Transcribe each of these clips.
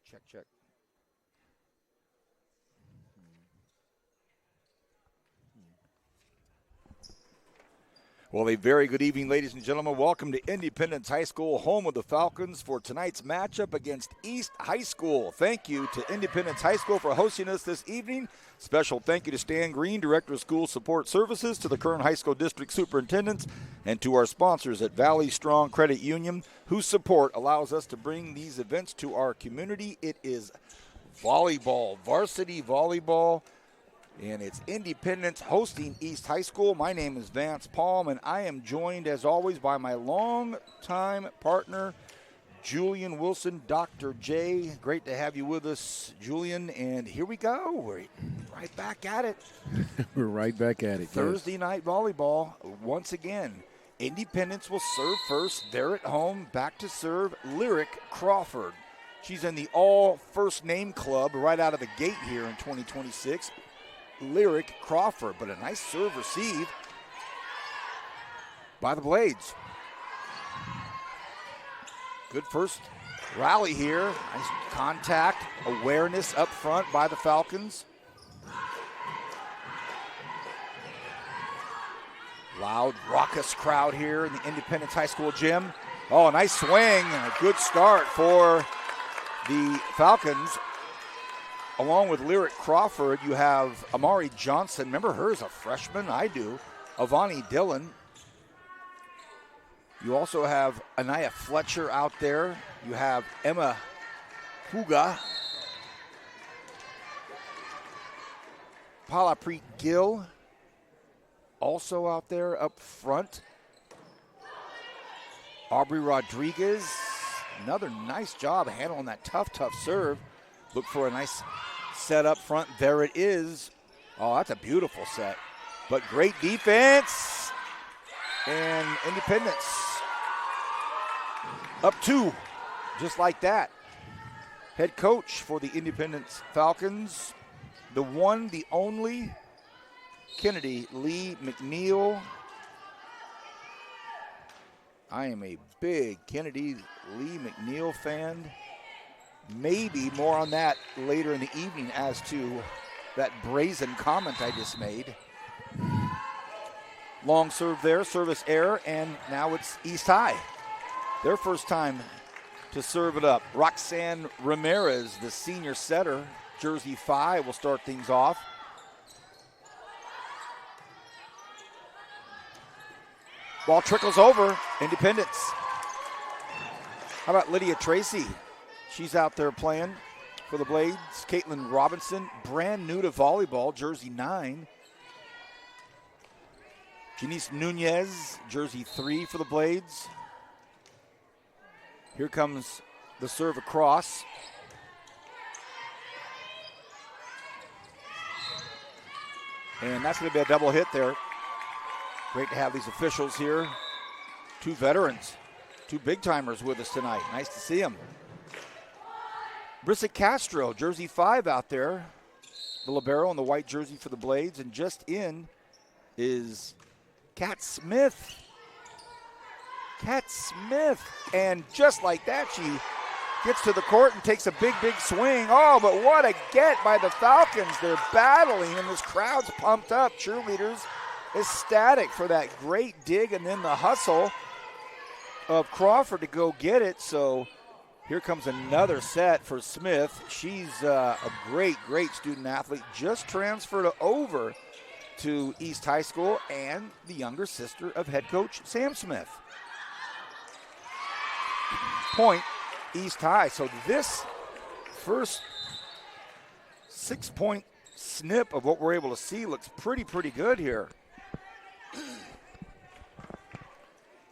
Check, check. Well, a very good evening, ladies and gentlemen. Welcome to Independence High School, home of the Falcons, for tonight's matchup against East High School. Thank you to Independence High School for hosting us this evening. Special thank you to Stan Green, Director of School Support Services, to the Kern High School District Superintendents, and to our sponsors at Valley Strong Credit Union, whose support allows us to bring these events to our community. It is volleyball, varsity volleyball. And it's Independence hosting East High School. My name is Vance Palm, and I am joined, as always, by my longtime partner, Julian Wilson, Dr. J. Great to have you with us, Julian. And here we go. We're right back at it. We're right back at it. Thursday night volleyball. Once again, Independence will serve first. They're at home. Back to serve, Lyric Crawford. She's in the all-first name club right out of the gate here in 2026. Lyric Crawford, but a nice serve receive by the Blades. Good first rally here. Nice contact, awareness up front by the Falcons. Loud, raucous crowd here in the Independence High School gym. Oh, a nice swing and a good start for the Falcons. Along with Lyric Crawford, you have Amari Johnson. Remember her as a freshman? I do. Avani Dillon. You also have Anaya Fletcher out there. You have Emma Huga. Palapreet Gill also out there up front. Aubrey Rodriguez. Another nice job handling that tough serve. Look for a nice set up front. There it is. Oh, that's a beautiful set. But great defense. And Independence up 2, just like that. Head coach for the Independence Falcons, the one, the only, Kennedy Lee McNeil. I am a big Kennedy Lee McNeil fan. Maybe more on that later in the evening as to that brazen comment I just made. Long serve there, service error, and now it's East High. Their first time to serve it up. Roxanne Ramirez, the senior setter, jersey 5, will start things off. Ball trickles over, Independence. How about Lydia Tracy? She's out there playing for the Blades. Caitlin Robinson, brand new to volleyball, jersey 9. Janice Nunez, jersey 3 for the Blades. Here comes the serve across. And that's going to be a double hit there. Great to have these officials here. 2 veterans, 2 big-timers with us tonight. Nice to see them. Brissa Castro, jersey 5 out there. The libero in the white jersey for the Blades. And just in is Kat Smith. Kat Smith. And just like that, she gets to the court and takes a big swing. Oh, but what a get by the Falcons. They're battling, and this crowd's pumped up. Cheerleaders ecstatic for that great dig and then the hustle of Crawford to go get it. So here comes another set for Smith. She's a great student athlete. Just transferred over to East High School and the younger sister of head coach Sam Smith. Point, East High. So this first 6-point snip of what we're able to see looks pretty good here.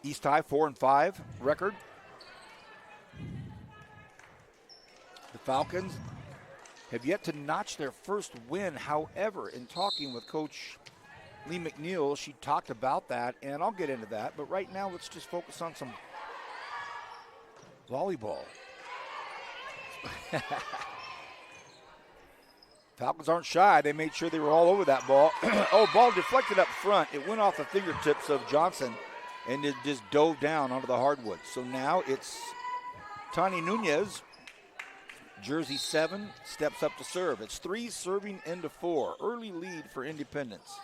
East High 4-5 record. The Falcons have yet to notch their first win. However, in talking with Coach Lee McNeil, she talked about that, and I'll get into that. But right now, let's just focus on some volleyball. Falcons aren't shy. They made sure they were all over that ball. Oh, ball deflected up front. It went off the fingertips of Johnson, and it just dove down onto the hardwood. So now it's Tani Nunez Jersey 7 steps up to serve. It's 3 serving into 4. Early lead for Independence.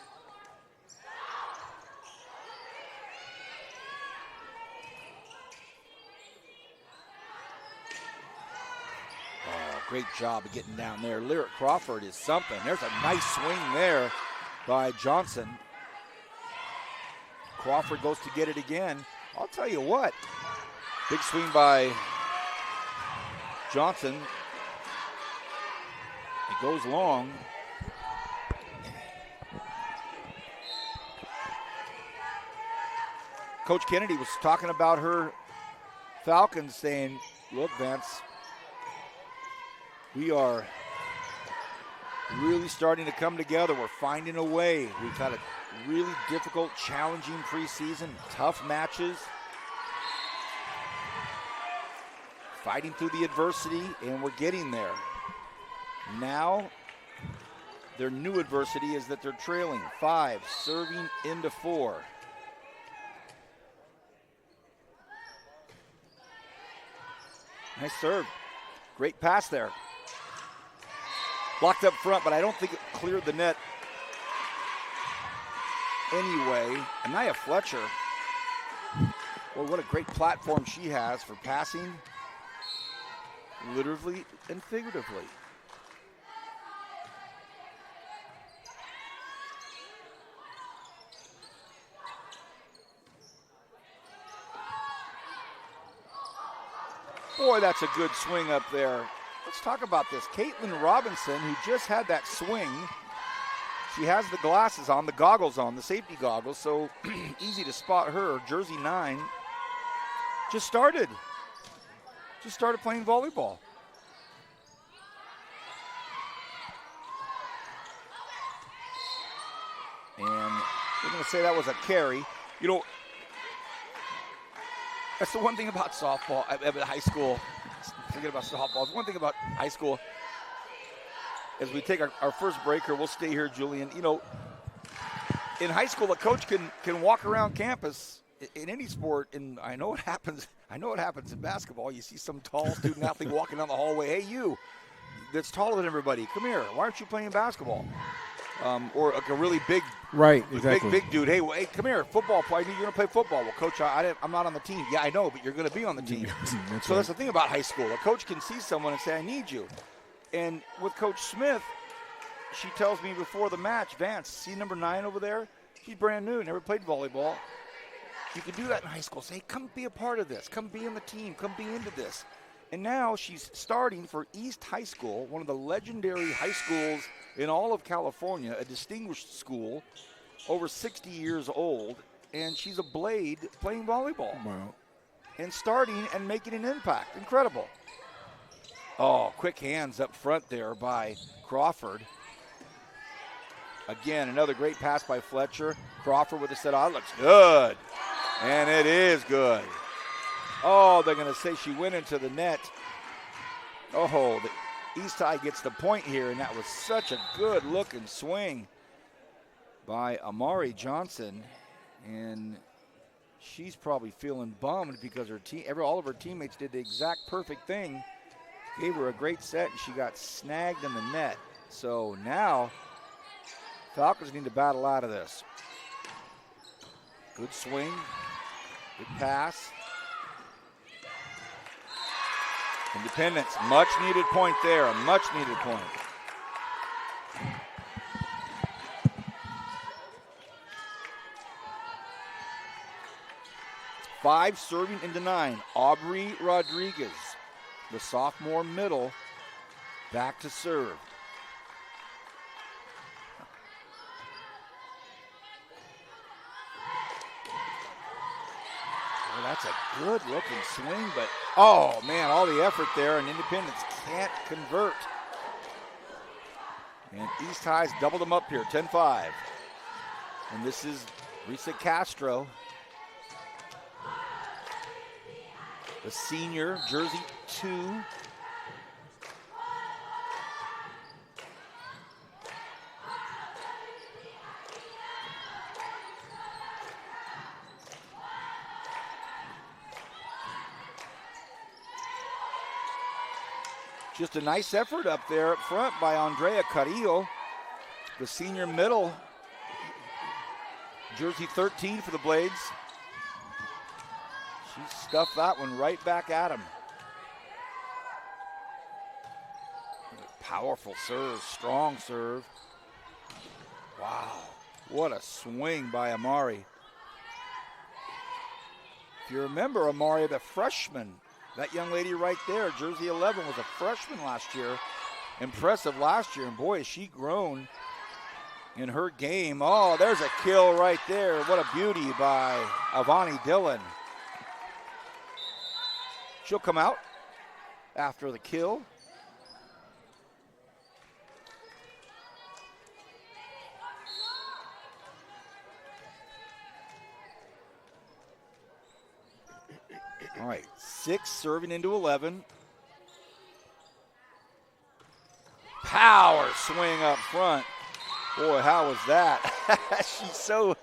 Oh, great job of getting down there. Lyric Crawford is something. There's a nice swing there by Johnson. Crawford goes to get it again. I'll tell you what, big swing by Johnson. It goes long. Coach Kennedy was talking about her Falcons, saying, look, Vance, we are really starting to come together. We're finding a way. We've had a really difficult, challenging preseason, tough matches, fighting through the adversity, and we're getting there. Now, their new adversity is that they're trailing 5, serving into 4. Nice serve. Great pass there. Blocked up front, but I don't think it cleared the net anyway. Anaya Fletcher, well, what a great platform she has for passing, literally and figuratively. Boy, that's a good swing up there. Let's talk about this. Caitlin Robinson, who just had that swing, she has the glasses on, the goggles on, the safety goggles, so easy to spot her. Jersey 9 just started playing volleyball. And we're going to say that was a carry. You know, that's the one thing about softball, at high school. Forget about softball. It's one thing about high school. As we take our first breaker, we'll stay here, Julian. You know, in high school, a coach can walk around campus in any sport, and I know it happens in basketball. You see some tall student athlete walking down the hallway. Hey, you, that's taller than everybody. Come here. Why aren't you playing basketball? Or like a really big, right, exactly. big dude. Hey, come here, football player. You're going to play football. Well, coach, I'm not on the team. Yeah, I know, but you're going to be on the team. That's the thing about high school. A coach can see someone and say, I need you. And with Coach Smith, she tells me before the match, Vance, see number 9 over there? She's brand new, never played volleyball. You can do that in high school. Say, come be a part of this. Come be in the team. Come be into this. And now she's starting for East High School, one of the legendary high schools in all of California, a distinguished school, over 60 years old, and she's a Blade playing volleyball. Wow. And starting and making an impact. Incredible. Oh, quick hands up front there by Crawford. Again, another great pass by Fletcher. Crawford with a set out. Looks good. And it is good. Oh, they're going to say she went into the net. Oh, the East High gets the point here, and that was such a good-looking swing by Amari Johnson. And she's probably feeling bummed because all of her teammates did the exact perfect thing. Gave her a great set, and she got snagged in the net. So now Falcons need to battle out of this. Good swing, good pass. Independence, much needed point there, a much needed point. Five serving into 9. Aubrey Rodriguez, the sophomore middle, back to serve. Well, that's a good-looking swing, but, oh, man, all the effort there, and Independence can't convert. And East High's doubled them up here, 10-5. And this is Risa Castro, the senior, Jersey 2. Just a nice effort up there up front by Andrea Carrillo, the senior middle. Jersey 13 for the Blades. She stuffed that one right back at him. Powerful serve, strong serve. Wow, what a swing by Amari. If you remember Amari, the freshman, that young lady right there, Jersey 11, was a freshman last year. Impressive last year, and boy, has she grown in her game. Oh, there's a kill right there. What a beauty by Avani Dillon. She'll come out after the kill. All right, 6 serving into 11. Power swing up front. Boy, how was that? She's so,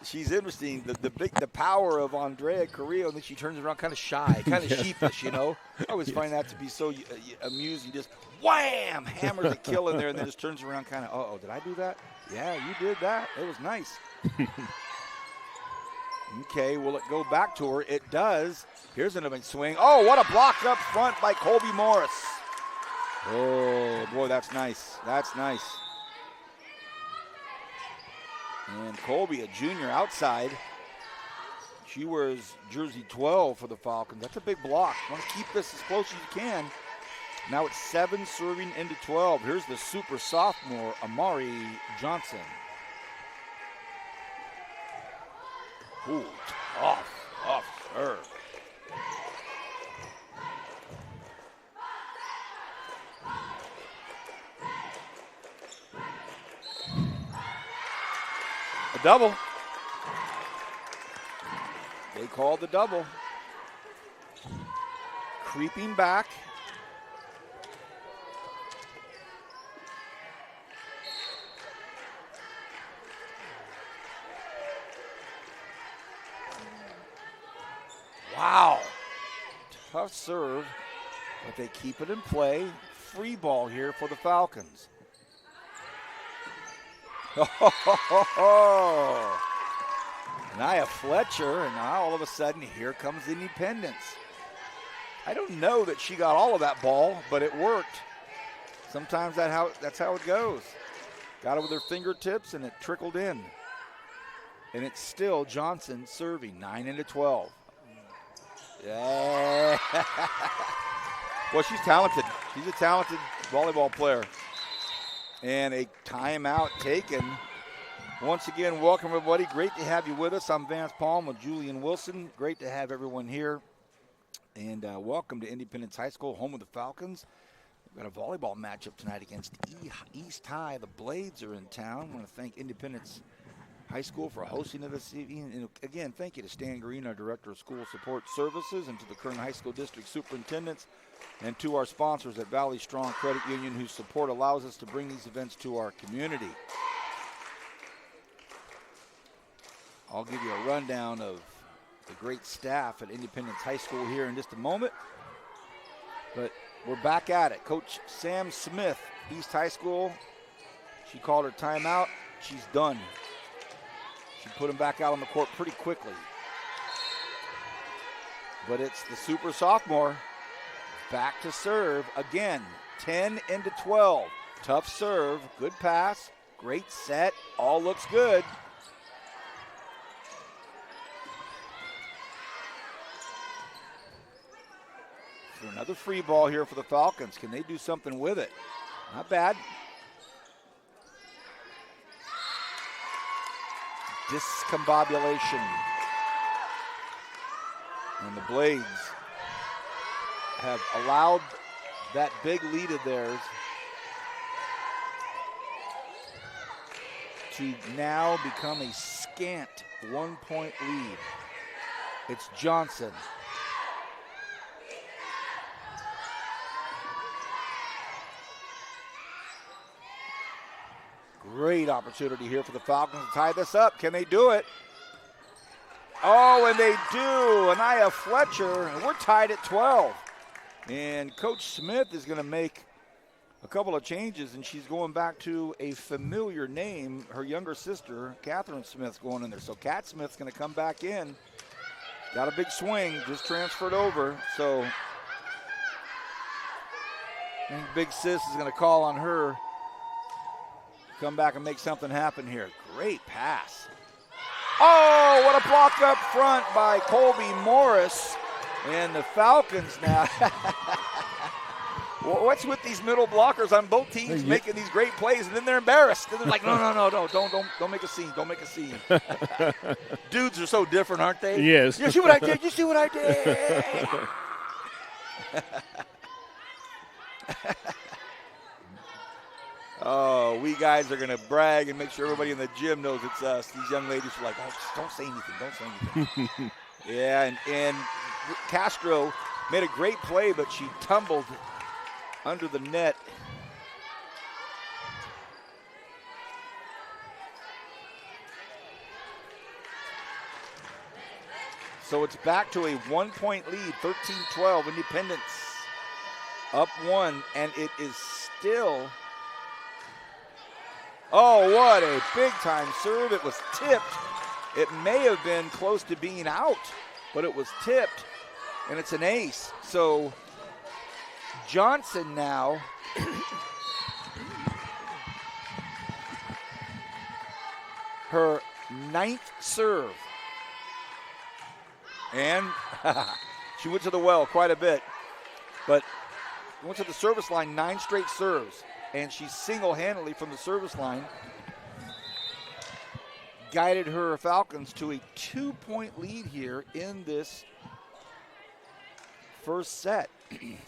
she's interesting. The power of Andrea Carrillo, and then she turns around kind of shy, kind of sheepish, you know. I always find that to be so amusing. Just wham, hammers a kill in there, and then just turns around kind of, uh-oh, did I do that? Yeah, you did that. It was nice. Okay, will it go back to her? It does. Here's another swing. Oh, what a block up front by Colby Morris. Oh, boy, that's nice. That's nice. And Colby, a junior outside. She wears jersey 12 for the Falcons. That's a big block. Want to keep this as close as you can. Now it's 7 serving into 12. Here's the super sophomore, Amari Johnson. Ooh, tough serve. A double. They called the double. Creeping back. Wow. Tough serve, but they keep it in play. Free ball here for the Falcons. Nia Fletcher, and now all of a sudden here comes Independence. I don't know that she got all of that ball, but it worked. Sometimes that's how it goes. Got it with her fingertips, and it trickled in. And it's still Johnson serving, 9 into 12. Yeah. Well, she's talented. She's a talented volleyball player. And a timeout taken. Once again, welcome everybody. Great to have you with us. I'm Vance Palm with Julian Wilson. Great to have everyone here. And welcome to Independence High School, home of the Falcons. We've got a volleyball matchup tonight against East High. The Blades are in town. I want to thank Independence High School for hosting it this evening. And again, thank you to Stan Green, our Director of School Support Services, and to the Kern High School District Superintendents, and to our sponsors at Valley Strong Credit Union, whose support allows us to bring these events to our community. I'll give you a rundown of the great staff at Independence High School here in just a moment. But we're back at it. Coach Sam Smith, East High School. She called her timeout. She's done. She put him back out on the court pretty quickly. But it's the super sophomore back to serve again. 10 into 12. Tough serve, good pass, great set, all looks good. For another free ball here for the Falcons. Can they do something with it? Not bad. Discombobulation. And the Blades have allowed that big lead of theirs to now become a scant 1-point lead. It's Johnson. Great opportunity here for the Falcons to tie this up. Can they do it? Oh, and they do. Ania Fletcher, and we're tied at 12. And Coach Smith is going to make a couple of changes, and she's going back to a familiar name. Her younger sister, Catherine Smith's going in there. So Cat Smith's going to come back in. Got a big swing, just transferred over. So I think Big Sis is going to call on her. Come back and make something happen here. Great pass. Oh, what a block up front by Colby Morris. And the Falcons now. What's with these middle blockers on both teams making these great plays, and then they're embarrassed. And they're like, no, don't make a scene. Don't make a scene. Dudes are so different, aren't they? Yes. You see what I did? You see what I did? Oh, we guys are going to brag and make sure everybody in the gym knows it's us. These young ladies are like, oh, just don't say anything. Don't say anything. Yeah, and Castro made a great play, but she tumbled under the net. So it's back to a 1-point lead, 13-12, Independence up 1, and it is still, oh, what a big-time serve. It was tipped. It may have been close to being out, but it was tipped, and it's an ace. So Johnson now her 9th serve. And she went to the well quite a bit, but went to the service line 9 straight serves, and she single-handedly from the service line guided her Falcons to a 2-point lead here in this first set. You're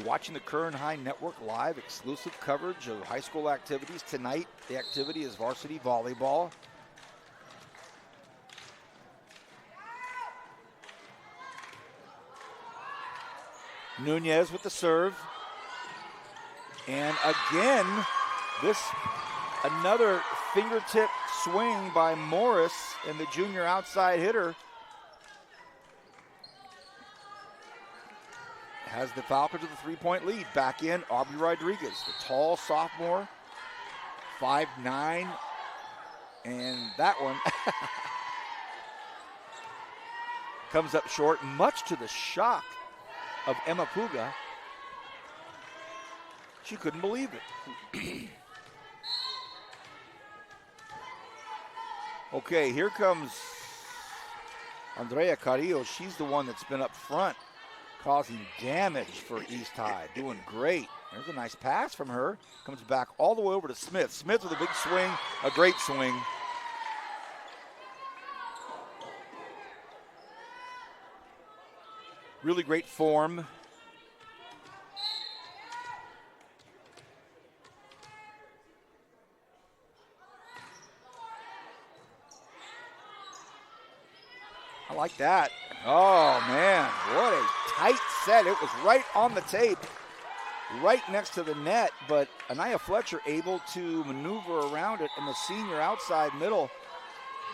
watching the Kern High Network live, exclusive coverage of high school activities. Tonight, the activity is varsity volleyball. Nunez with the serve. And again, another fingertip swing by Morris and the junior outside hitter has the Falcons with a 3-point lead. Back in, Aubrey Rodriguez, the tall sophomore, 5'9", and that one comes up short, much to the shock of Emma Puga. She couldn't believe it. Okay, here comes Andrea Carrillo. She's the one that's been up front, causing damage for East High. Doing great. There's a nice pass from her. Comes back all the way over to Smith. Smith with a big swing, a great swing. Really great form. I like that. Oh, man, what a tight set. It was right on the tape, right next to the net, but Anaya Fletcher able to maneuver around it, and the senior outside middle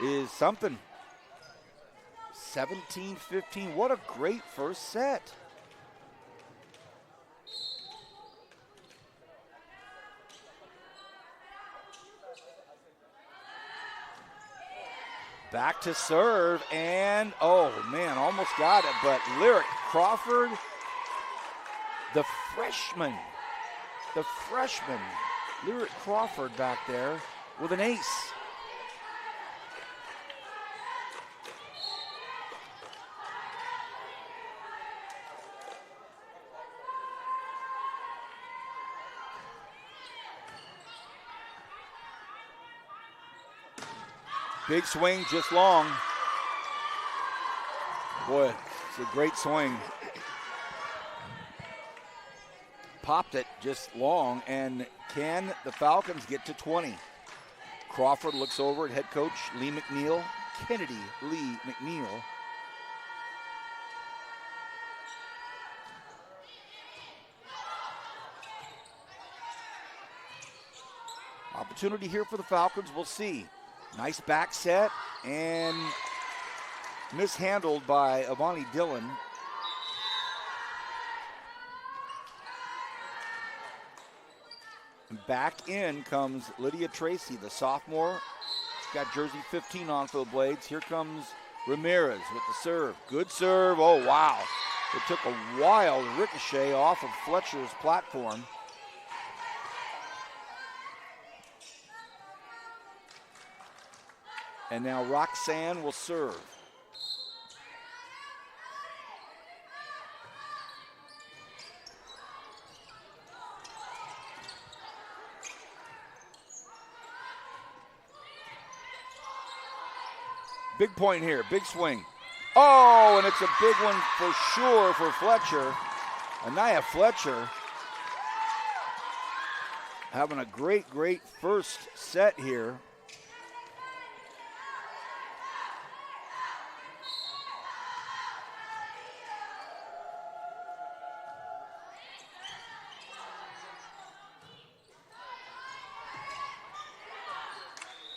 is something. 17-15. What a great first set. Back to serve, and oh man, almost got it, but Lyric Crawford, the freshman, Lyric Crawford back there with an ace. Big swing, just long. Boy, it's a great swing. Popped it just long, and can the Falcons get to 20? Crawford looks over at head coach Lee McNeil, Kennedy Lee McNeil. Opportunity here for the Falcons, we'll see. Nice back set, and mishandled by Avani Dillon. Back in comes Lydia Tracy, the sophomore. She's got jersey 15 on for the Blades. Here comes Ramirez with the serve. Good serve. Oh, wow. It took a wild ricochet off of Fletcher's platform. And now Roxanne will serve. Big point here, big swing. Oh, and it's a big one for sure for Fletcher. Anaya Fletcher having a great first set here.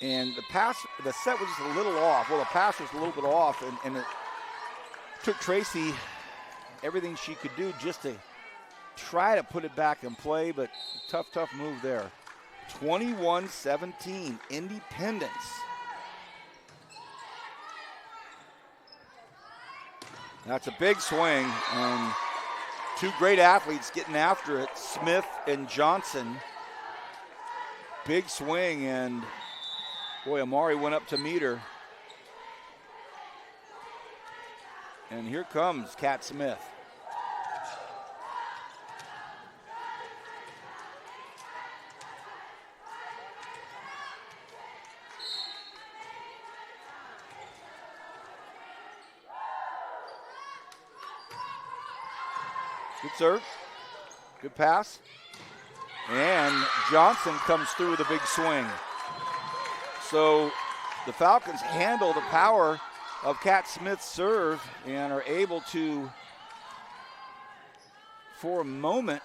And the set was just a little off. Well, the pass was a little bit off, and it took Tracy everything she could do just to try to put it back in play, but tough move there. 21-17, Independence. That's a big swing, and two great athletes getting after it, Smith and Johnson. Big swing, and boy, Amari went up to meet her. And here comes Kat Smith. Good serve. Good pass. And Johnson comes through with a big swing. So the Falcons handle the power of Kat Smith's serve and are able to, for a moment,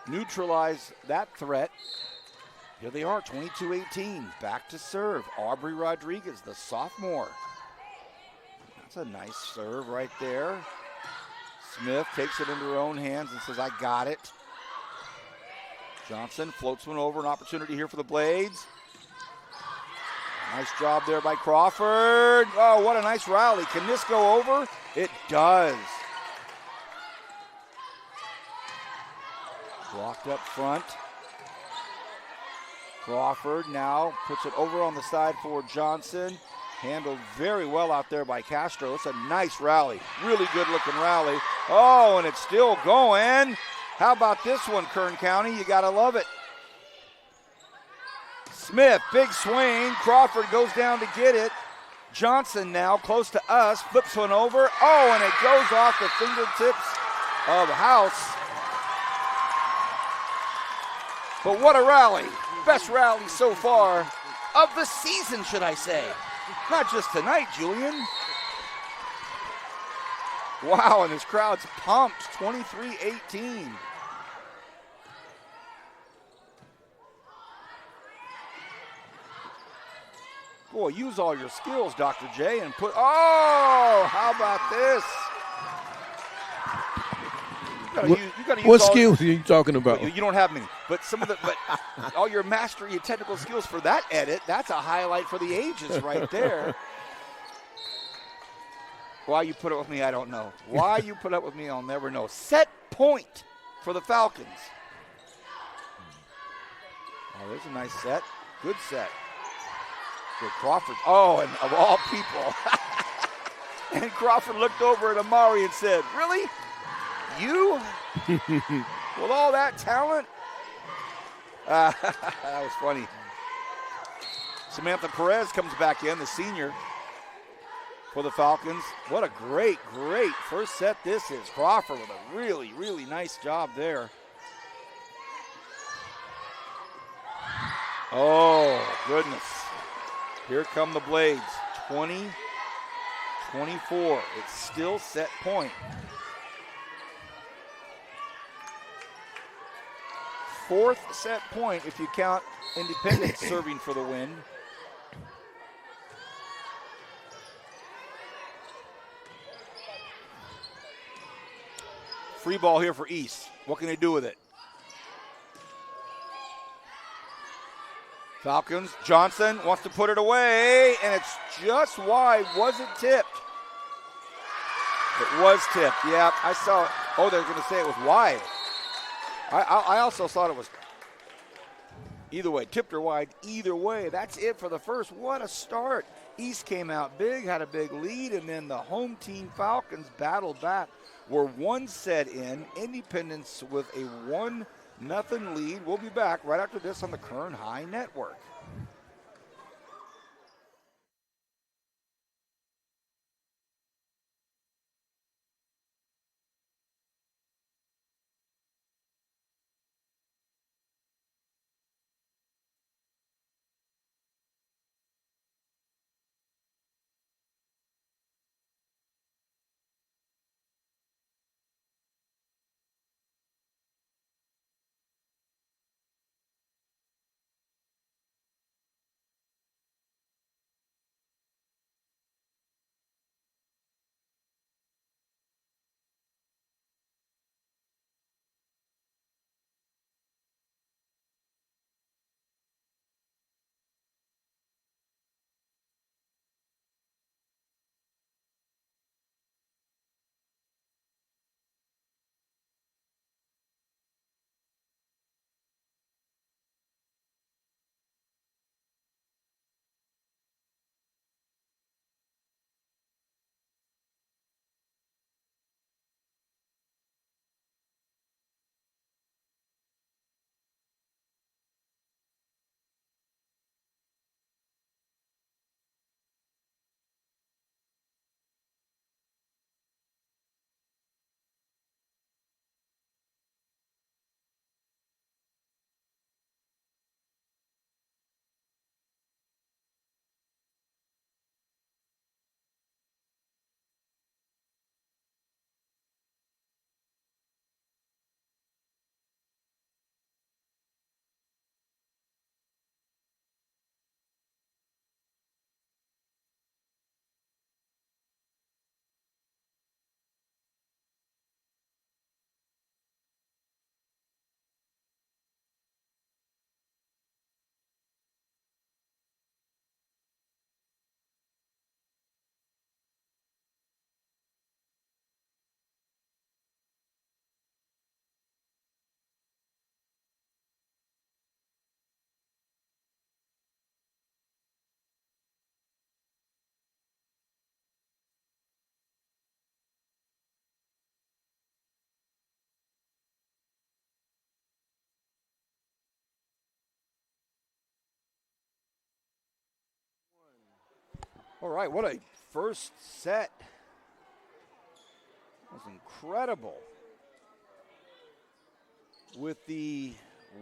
neutralize that threat. Here they are, 22-18, back to serve. Aubrey Rodriguez, the sophomore. That's a nice serve right there. Smith takes it into her own hands and says, I got it. Johnson floats one over, an opportunity here for the Blades. Nice job there by Crawford. Oh, what a nice rally. Can this go over? It does. Blocked up front. Crawford now puts it over on the side for Johnson. Handled very well out there by Castro. It's a nice rally. Really good looking rally. Oh, and it's still going. How about this one, Kern County? You got to love it. Smith, big swing. Crawford goes down to get it. Johnson now close to us, flips one over. Oh, and it goes off the fingertips of House. But what a rally. Best rally so far of the season, should I say. Not just tonight, Julian. Wow, and this crowd's pumped, 23-18. Boy, use all your skills, Dr. J, and put, oh, how about this? You gotta use what skills are you talking about? You don't have many, but but all your mastery and technical skills for that edit, that's a highlight for the ages right there. Why you put up with me, I don't know. Why you put up with me, I'll never know. Set point for the Falcons. Oh, there's a nice set. Good set. For Crawford. Oh, and of all people. And Crawford looked over at Amari and said, really? You? With all that talent? That was funny. Samantha Perez comes back in, the senior for the Falcons. What a great first set this is. Crawford with a really nice job there. Oh, goodness. Here come the Blades. 20-24. It's still set point. Fourth set point if you count Independence serving for the win. Free ball here for East. What can they do with it? Falcons, Johnson wants to put it away, and it's just wide. Was it tipped? It was tipped. Yeah, I saw it. Oh, they're going to say it was wide. I also thought it was either way, tipped or wide. Either way, that's it for the first. What a start. East came out big, had a big lead, and then the home team Falcons battled back. We're one set in. Independence with a 1-0 lead. We'll be back right after this on the Kern High Network. All right, what a first set. That was incredible. With the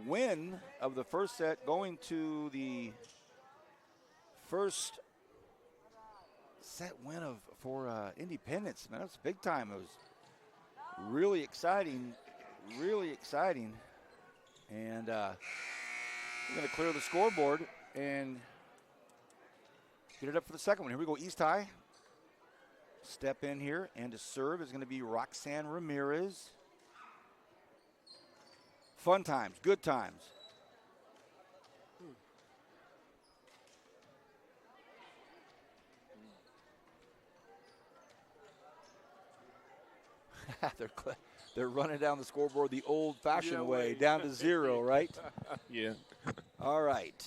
win of the first set going to the first set win for Independence. Man, that's big time. It was really exciting, really exciting. And we're going to clear the scoreboard and get it up for the second one. Here we go, East High. Step in here, and to serve is going to be Roxanne Ramirez. Fun times, good times. They're running down the scoreboard the old-fashioned way, down to 0, right? Yeah. All right.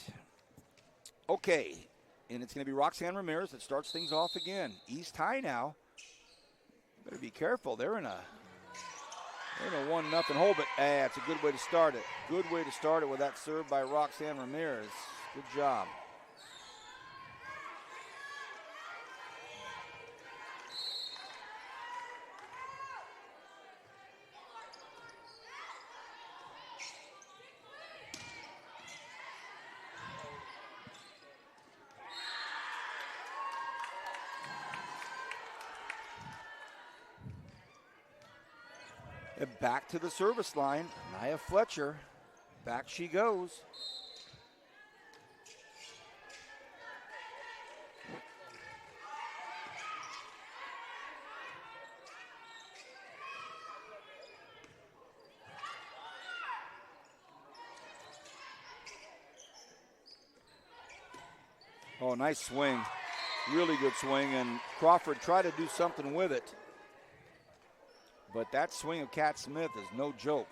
Okay, and it's going to be Roxanne Ramirez that starts things off again. East High now. Better be careful. They're in a 1-0 hole, but it's a good way to start it. Good way to start it with that serve by Roxanne Ramirez. Good job. And back to the service line, Nia Fletcher. Back she goes. Oh, nice swing. Really good swing, and Crawford tried to do something with it. But that swing of Kat Smith is no joke.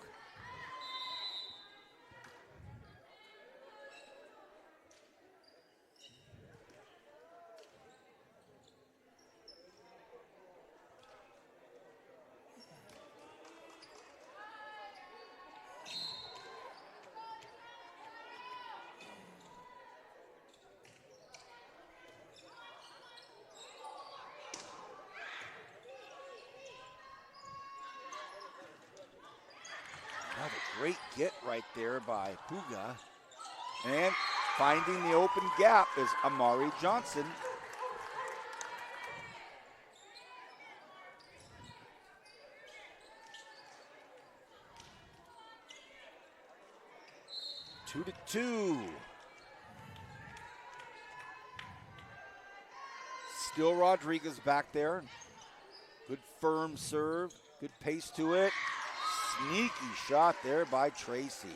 Another great get right there by Puga. And finding the open gap is Amari Johnson. Two to two. Still Rodriguez back there. Good firm serve. Good pace to it. Sneaky shot there by Tracy.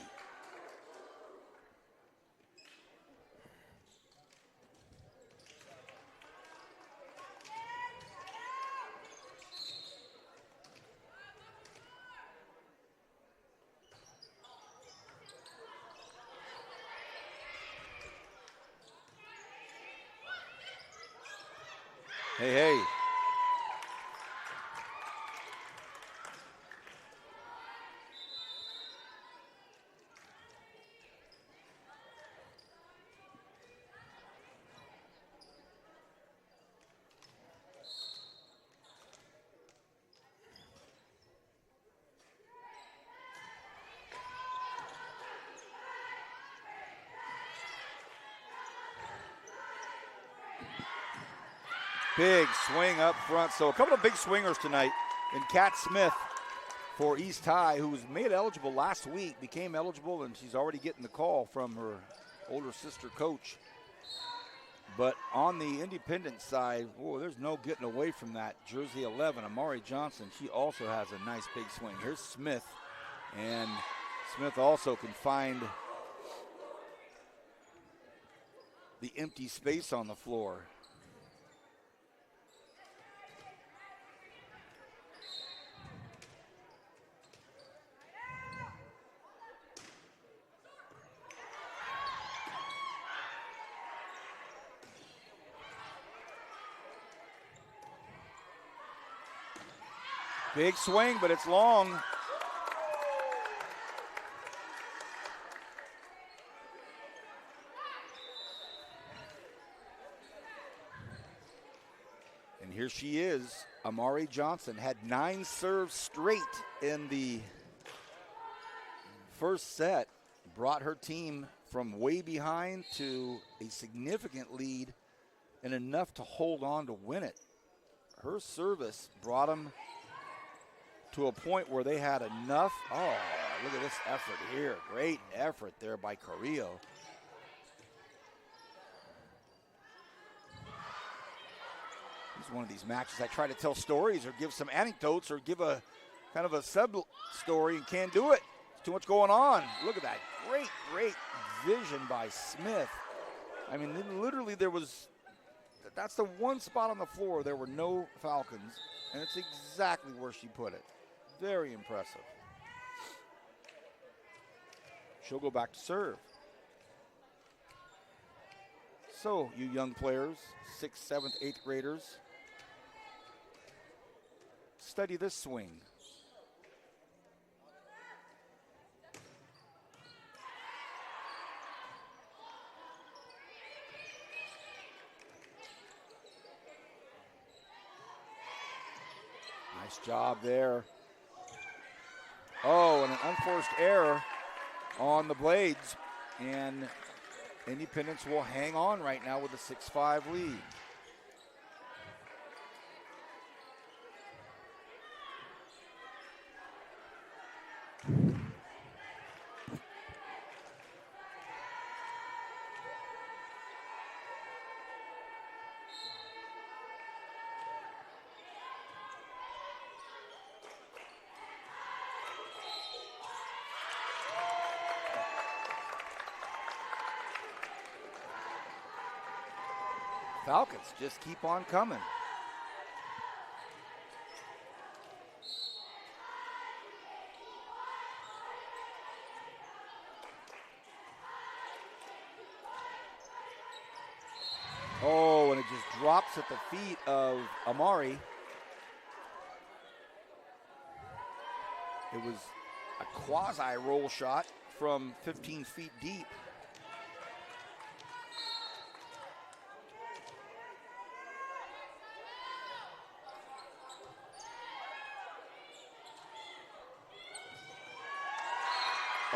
Hey, hey. Big swing up front. So a couple of big swingers tonight. And Kat Smith for East High, who was made eligible last week, became eligible, and she's already getting the call from her older sister coach. But on the independent side, oh, there's no getting away from that. Jersey 11, Amari Johnson, she also has a nice big swing. Here's Smith, and Smith also can find the empty space on the floor. Big swing, but it's long. And here she is. Amari Johnson had 9 serves straight in the first set. Brought her team from way behind to a significant lead and enough to hold on to win it. Her service brought them to a point where they had enough. Oh, look at this effort here. Great effort there by Carrillo. This is one of these matches I try to tell stories or give some anecdotes or give a kind of a sub story and can't do it. There's too much going on. Look at that. Great, great vision by Smith. I mean, literally that's the one spot on the floor. There were no Falcons, and it's exactly where she put it. Very impressive. She'll go back to serve. So, you young players, 6th, 7th, 8th graders, study this swing. Nice job there. Oh, and an unforced error on the blades. And Independence will hang on right now with a 6-5 lead. Falcons just keep on coming. Oh, and it just drops at the feet of Amari. It was a quasi-roll shot from 15 feet deep.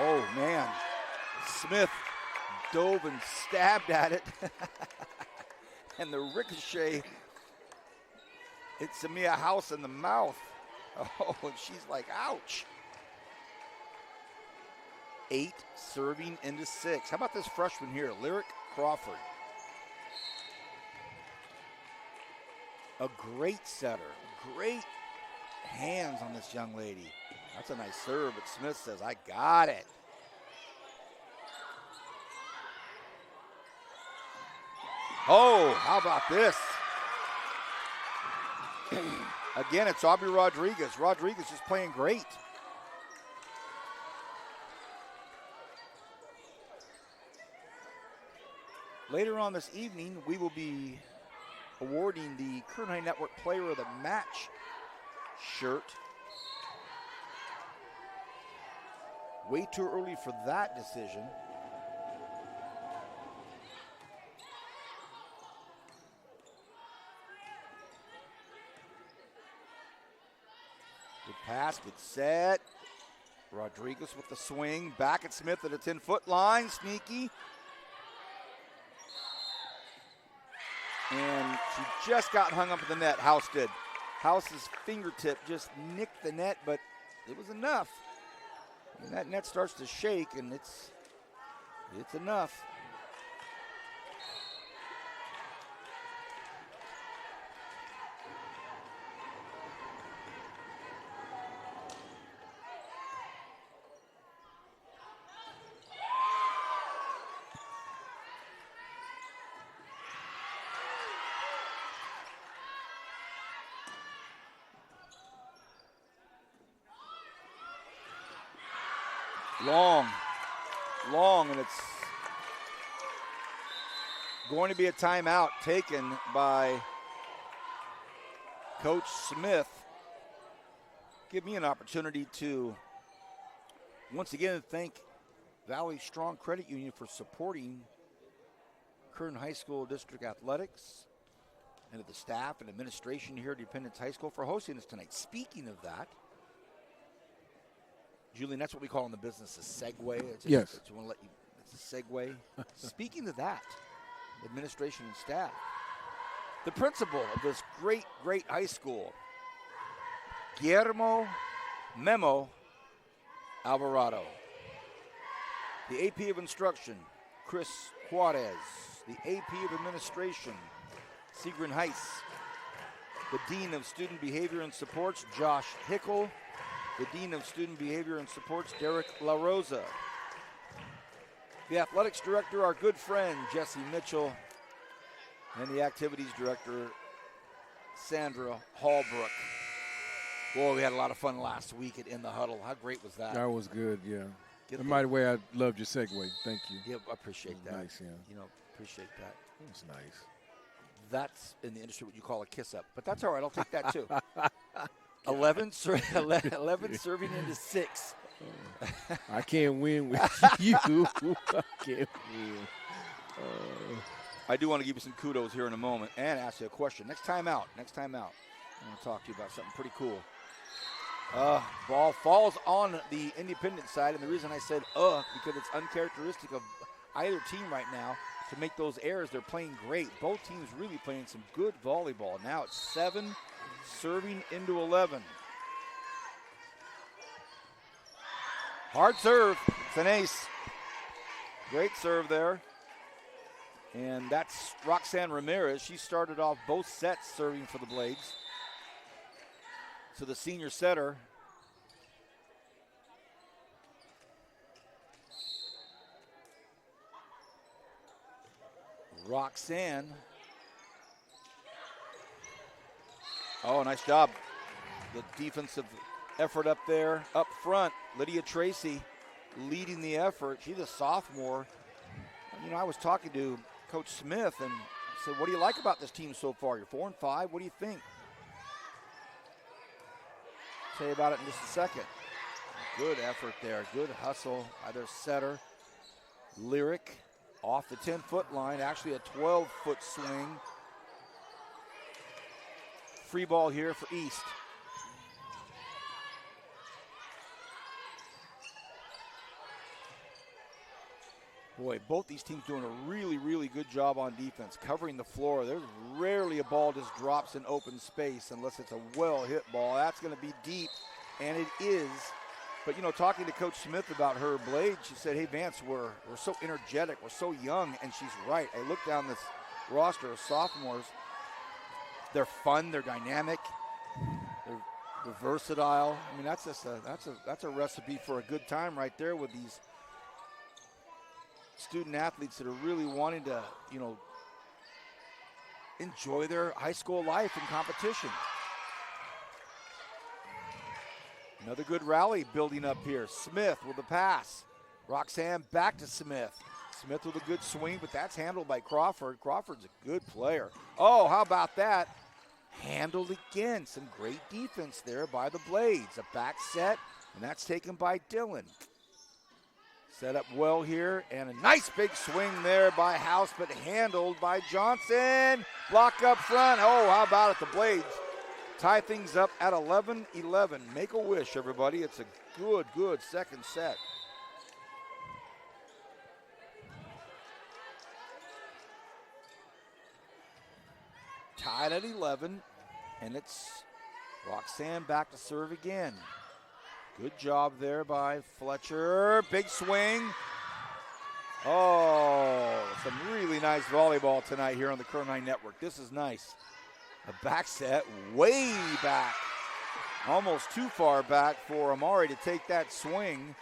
Oh, man. Smith dove and stabbed at it. And the ricochet hit Samia House in the mouth. Oh, and she's like, ouch. 8 serving into 6. How about this freshman here, Lyric Crawford? A great setter. Great hands on this young lady. That's a nice serve, but Smith says, I got it. Oh, how about this? Again, it's Aubrey Rodriguez. Rodriguez is playing great. Later on this evening, we will be awarding the Kern High Network Player of the Match shirt. Way too early for that decision. Good pass, good set. Rodriguez with the swing. Back at Smith at a 10-foot line. Sneaky. And she just got hung up in the net. House did. House's fingertip just nicked the net, but it was enough. And that net starts to shake, and it's enough. Long, and it's going to be a timeout taken by Coach Smith. Give me an opportunity to once again thank Valley Strong Credit Union for supporting Kern High School District Athletics, and to the staff and administration here at Independence High School for hosting us tonight. Speaking of that, Julian, that's what we call in the business a segue. Yes. I just want to let you, it's a segue. Speaking of that, administration and staff, the principal of this great, great high school, Guillermo Memo Alvarado. The AP of Instruction, Chris Juarez. The AP of Administration, Sigrid Heiss. The Dean of Student Behavior and Supports, Josh Hickel. The Dean of Student Behavior and Supports, Derek La Rosa. The Athletics Director, our good friend, Jesse Mitchell. And the Activities Director, Sandra Hallbrook. Boy, we had a lot of fun last week at In the Huddle. How great was that? That was good, yeah. The mighty way I loved your segue. Thank you. Yeah, I appreciate that. Nice, yeah. Appreciate that. It was nice. That's in the industry what you call a kiss-up. But that's all right. I'll take that, too. 11 serving into 6. I can't win with you. I can't win. I do want to give you some kudos here in a moment and ask you a question. Next time out, I want to talk to you about something pretty cool. Ball falls on the Independent side, and the reason I said because it's uncharacteristic of either team right now to make those errors. They're playing great. Both teams really playing some good volleyball. Now it's 7 serving into 11. Hard serve. It's an ace. Great serve there. And that's Roxanne Ramirez. She started off both sets serving for the Blades. So the senior setter. Roxanne Oh, nice job. The defensive effort up there, up front. Lydia Tracy leading the effort. She's a sophomore. You know, I was talking to Coach Smith and said, what do you like about this team so far? You're 4-5. What do you think? Tell you about it in just a second. Good effort there. Good hustle by their setter. Lyric off the 10-foot line. Actually a 12-foot swing. Free ball here for East. Boy, both these teams doing a really, really good job on defense, covering the floor. There's rarely a ball just drops in open space unless it's a well-hit ball. That's going to be deep, and it is. But, you know, talking to Coach Smith about her blade, she said, hey, Vance, we're so energetic, we're so young, and she's right. I look down this roster of sophomores. They're fun, they're dynamic, they're versatile. I mean, that's a recipe for a good time right there with these student athletes that are really wanting to, you know, enjoy their high school life and competition. Another good rally building up here. Smith with the pass. Roxanne back to Smith. Smith with a good swing, but that's handled by Crawford. Crawford's a good player. Oh, how about that? Handled again. Some great defense there by the Blades. A back set, and that's taken by Dillon. Set up well here, and a nice big swing there by House, but handled by Johnson. Block up front. Oh, how about it? The Blades tie things up at 11-11. Make a wish, everybody. It's a good second set. Tied at 11, and it's Roxanne back to serve again. Good job there by Fletcher. Big swing. Oh, some really nice volleyball tonight here on the Current 9 Network. This is nice. A back set way back. Almost too far back for Amari to take that swing.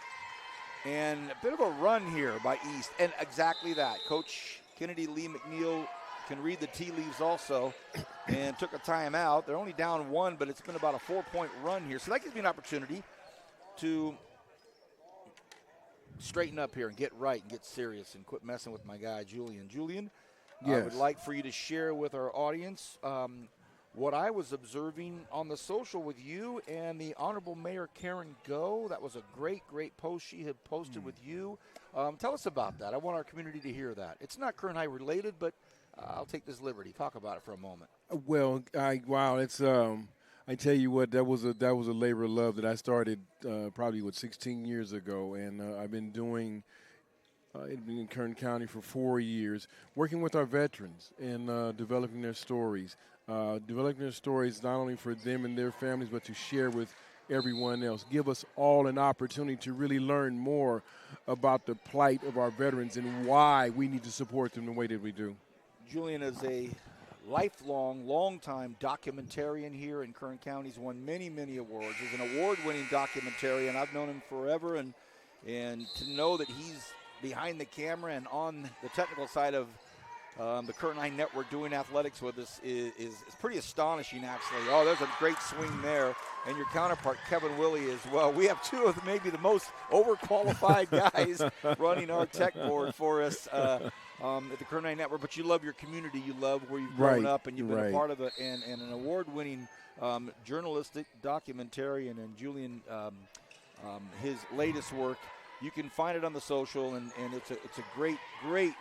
And a bit of a run here by East. And exactly that. Coach Kennedy Lee McNeil can read the tea leaves also and took a timeout. They're only down one, but it's been about a 4-point run here. So that gives me an opportunity to straighten up here and get right and get serious and quit messing with my guy, Julian. Julian, yes. I would like for you to share with our audience what I was observing on the social with you and the Honorable Mayor Karen Go. That was a great post she had posted with you. Tell us about that. I want our community to hear that. It's not Current High related, but I'll take this liberty. Talk about it for a moment. Well, it's I tell you what, that was a labor of love that I started probably 16 years ago, and I've been doing in Kern County for 4 years, working with our veterans and developing their stories not only for them and their families, but to share with everyone else. Give us all an opportunity to really learn more about the plight of our veterans and why we need to support them the way that we do. Julian is a long-time documentarian here in Kern County. He's won many awards. He's an award-winning documentarian. I've known him forever, and to know that he's behind the camera and on the technical side of the Current 9 Network doing athletics with us is pretty astonishing, actually. Oh, there's a great swing there, and your counterpart, Kevin Willie, as well. We have two of maybe the most overqualified guys running our tech board for us at the Current 9 Network. But you love your community. You love where you've grown up, and you've been a part of it, and an award-winning journalistic documentarian. And Julian, his latest work, you can find it on the social, and it's a great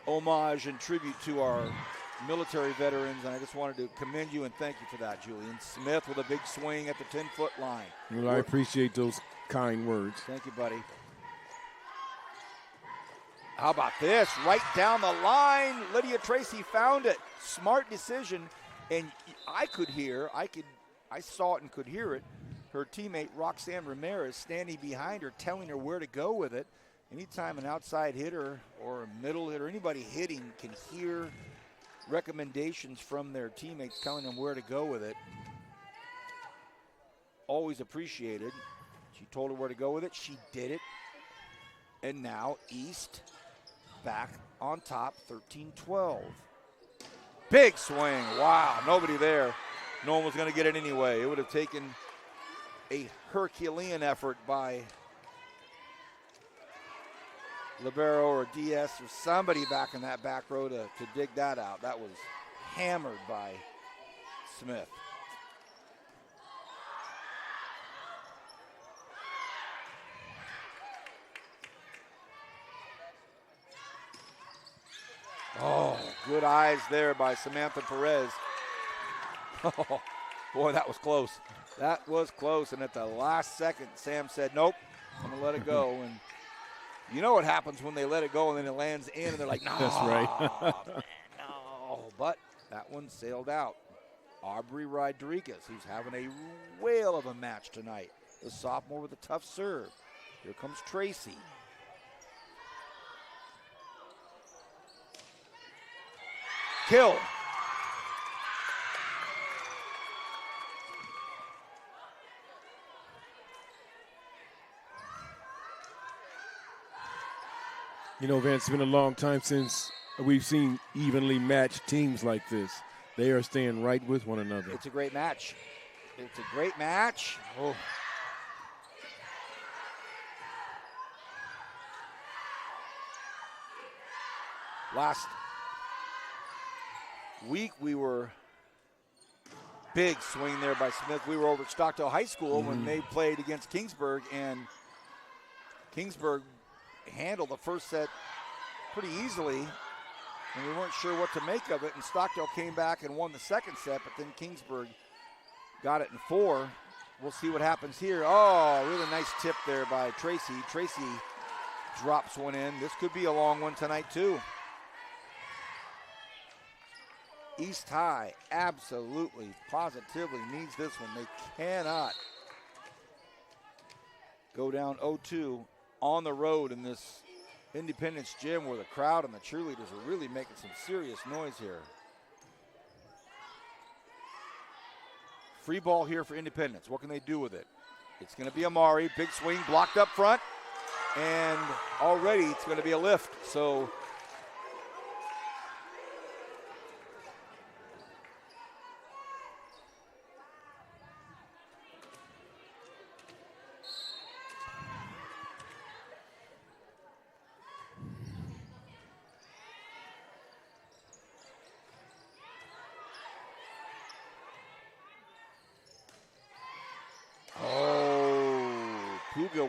homage and tribute to our military veterans, and I just wanted to commend you and thank you for that, Julian. Smith with a big swing at the 10-foot line. Well, I appreciate those kind words. Thank you, buddy. How about this? Right down the line, Lydia Tracy found it. Smart decision, and I saw it and could hear it. Her teammate, Roxanne Ramirez, standing behind her, telling her where to go with it. Anytime an outside hitter or a middle hitter, anybody hitting can hear recommendations from their teammates telling them where to go with it. Always appreciated. She told her where to go with it. She did it. And now East back on top, 13-12. Big swing. Wow, nobody there. no one was going to get it anyway. It would have taken a Herculean effort by libero or DS or somebody back in that back row to dig that out. That was hammered by Smith. Oh, good eyes there by Samantha Perez. Oh, boy, that was close. That was close, and at the last second, Sam said, nope, I'm going to let it go. And you know what happens when they let it go and then it lands in, and they're like, no, That's right. man, no. But that one sailed out. Aubrey Rodriguez, who's having a whale of a match tonight. The sophomore with a tough serve. Here comes Tracy. Kill. You know, Vance, it's been a long time since we've seen evenly matched teams like this. They are staying right with one another. It's a great match. It's a great match. Oh. Last week we were big swing there by Smith. We were over at Stockdale High School when they played against Kingsburg, and Kingsburg handled the first set pretty easily, and we weren't sure what to make of it, and Stockdale came back and won the second set, but then Kingsburg got it in 4. We'll see what happens here. Oh, really nice tip there by Tracy. Tracy drops one in. This could be a long one tonight too. East High absolutely, positively needs this one. They cannot go down 0-2 on the road in this Independence gym where the crowd and the cheerleaders are really making some serious noise here. Free ball here for Independence. What can they do with it? It's going to be Amari. Big swing blocked up front. And already it's going to be a lift. So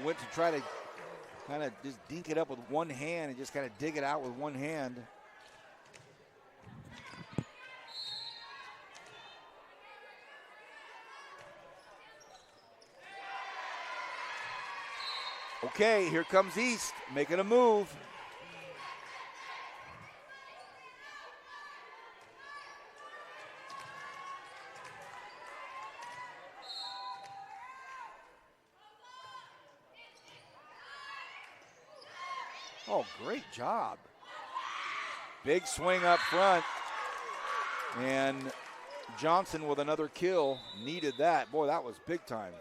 went to try to kind of just dink it up with one hand and just kind of dig it out with one hand. Okay, here comes East, making a move. Oh, great job. Big swing up front. And Johnson with another kill. Needed that. Boy, that was big time.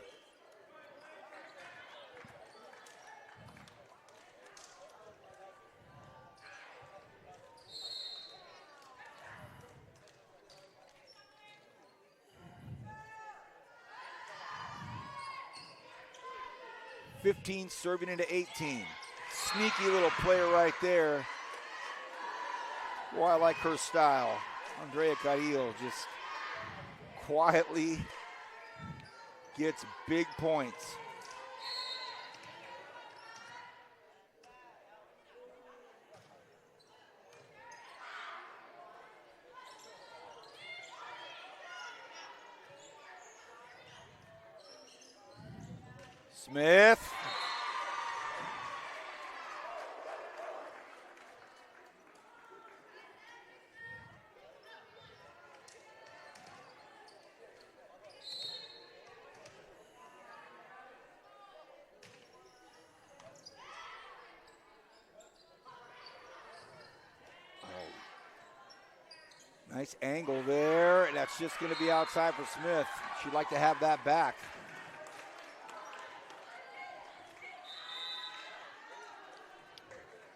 $15 serving into 18. Sneaky little player right there. Boy, I like her style. Andrea Carrillo just quietly gets big points. Smith. Nice angle there, and that's just going to be outside for Smith. She'd like to have that back.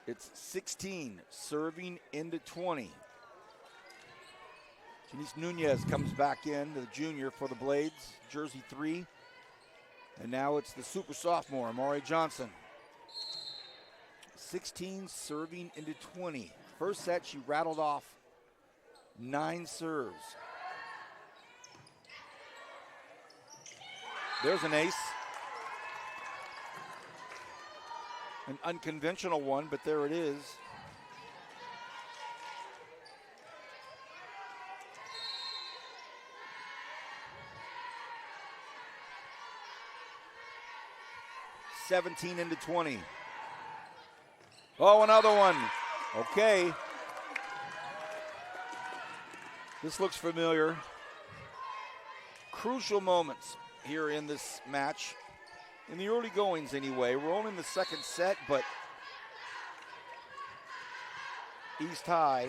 It's 16, serving into 20. Janice Nunez comes back in, the junior for the Blades, jersey 3. And now it's the super sophomore, Amari Johnson. 16 serving into 20. First set, she rattled off 9 serves. There's an ace. An unconventional one, but there it is. $17 into 20. Oh, another one. Okay. This looks familiar. Crucial moments here in this match. In the early goings anyway. We're only in the second set, but East High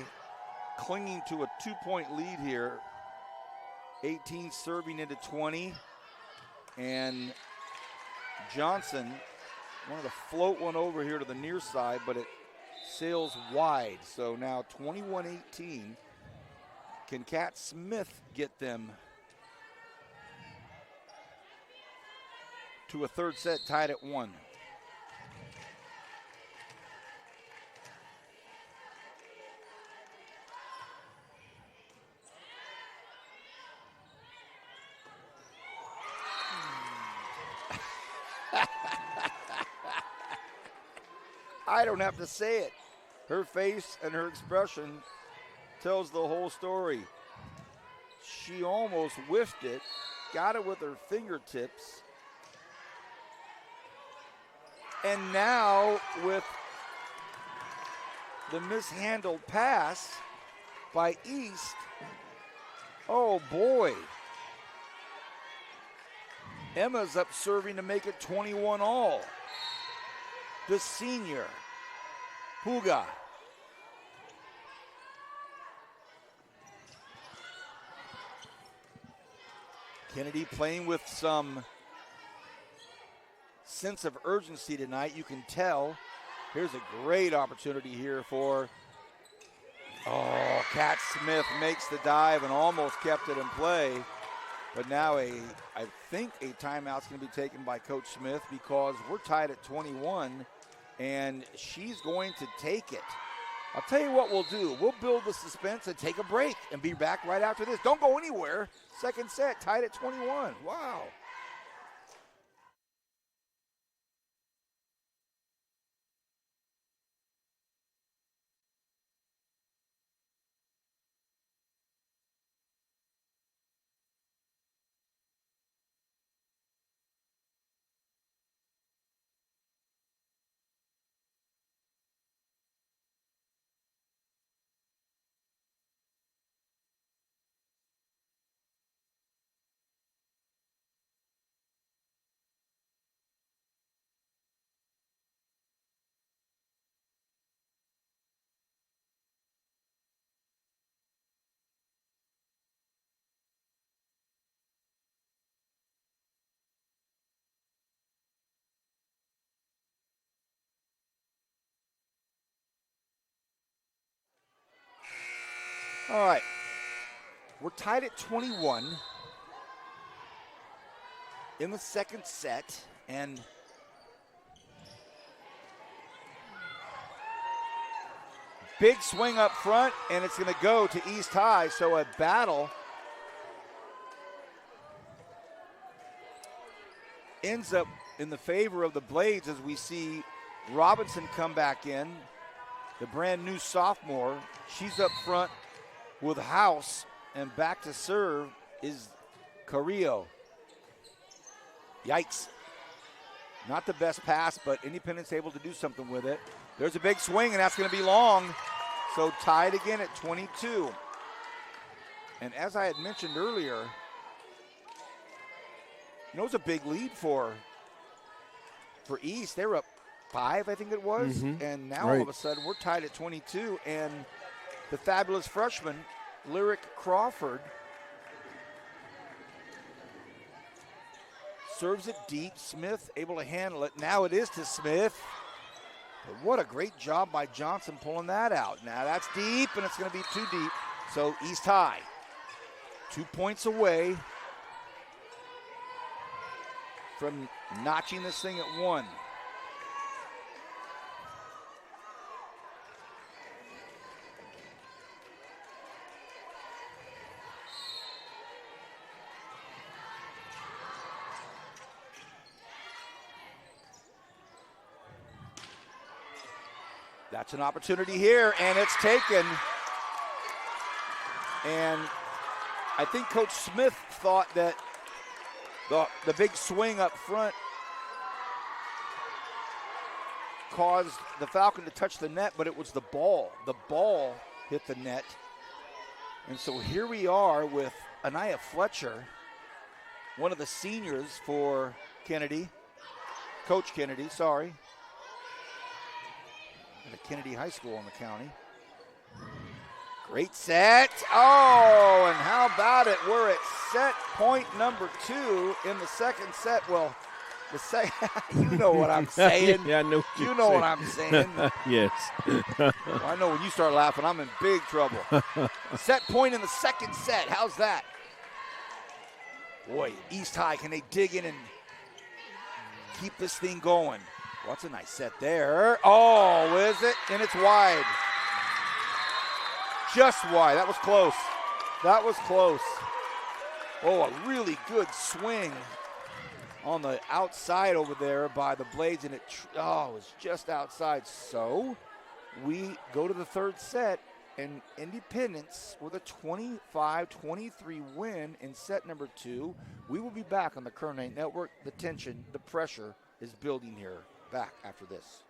clinging to a 2-point lead here. 18 serving into 20. And Johnson wanted to float one over here to the near side, but it sails wide. So now 21-18. Can Kat Smith get them to a third set tied at 1? I don't have to say it. Her face and her expression tells the whole story. She almost whiffed it, got it with her fingertips. And now with the mishandled pass by East, oh boy. Emma's up serving to make it 21-all. The senior, Puga. Kennedy playing with some sense of urgency tonight, you can tell. Here's a great opportunity here for, Kat Smith makes the dive and almost kept it in play. But now I think a timeout's going to be taken by Coach Smith because we're tied at 21 and she's going to take it. I'll tell you what we'll do. We'll build the suspense and take a break and be back right after this. Don't go anywhere. Second set, tied at 21. Wow. All right, we're tied at 21 in the second set, and big swing up front, and it's going to go to East High, so a battle ends up in the favor of the Blades as we see Robinson come back in, the brand new sophomore. She's up front with House, and back to serve is Carrillo. Yikes. Not the best pass, but Independence able to do something with it. There's a big swing, and that's going to be long. So tied again at 22. And as I had mentioned earlier, it's a big lead for East. They were up 5, I think it was. And now all of a sudden we're tied at 22, and the fabulous freshman, Lyric Crawford, serves it deep. Smith able to handle it. Now it is to Smith. But what a great job by Johnson pulling that out. Now that's deep, and it's going to be too deep. So East High 2 points away from notching this thing at 1. That's an opportunity here, and it's taken. And I think Coach Smith thought that the big swing up front caused the Falcon to touch the net, but it was the ball. The ball hit the net. And so here we are with Anaya Fletcher, one of the seniors for Kennedy, Coach Kennedy, sorry. At Kennedy High School in the county. Great set. Oh, and how about it? We're at set point number 2 in the second set. Well, the second, you know what I'm saying. Yeah, I know what you know what I'm saying. Yes. Well, I know when you start laughing, I'm in big trouble. Set point in the second set. How's that? Boy, East High, can they dig in and keep this thing going? Well, that's a nice set there. Oh, is it? And it's wide. Just wide. That was close. That was close. Oh, a really good swing on the outside over there by the blades, and it was just outside. So we go to the third set, and Independence with a 25-23 win in set number 2. We will be back on the Kern Night Network. The tension, the pressure is building here. Back after this.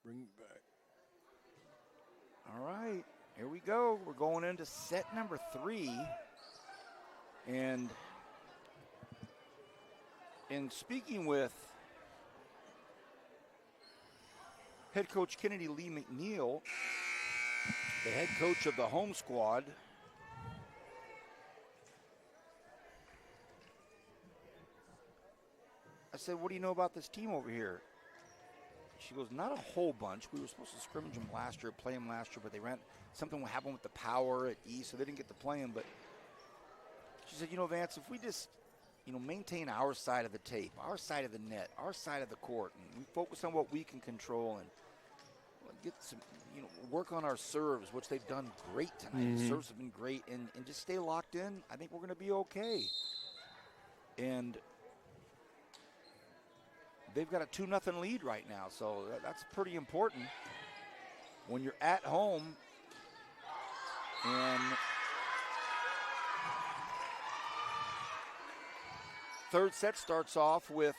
Bring it back. All right, here we go. We're going into set number 3. And in speaking with head coach Kennedy Lee McNeil, the head coach of the home squad, I said, what do you know about this team over here? She goes, not a whole bunch. We were supposed to scrimmage them last year, play them last year, but they ran, something happened with the power at East, so they didn't get to play them. But she said, Vance, if we just, maintain our side of the tape, our side of the net, our side of the court, and we focus on what we can control and get some, work on our serves, which they've done great tonight. The serves have been great, and just stay locked in, I think we're going to be okay. And they've got a 2-0 lead right now, so that's pretty important when you're at home. And third set starts off with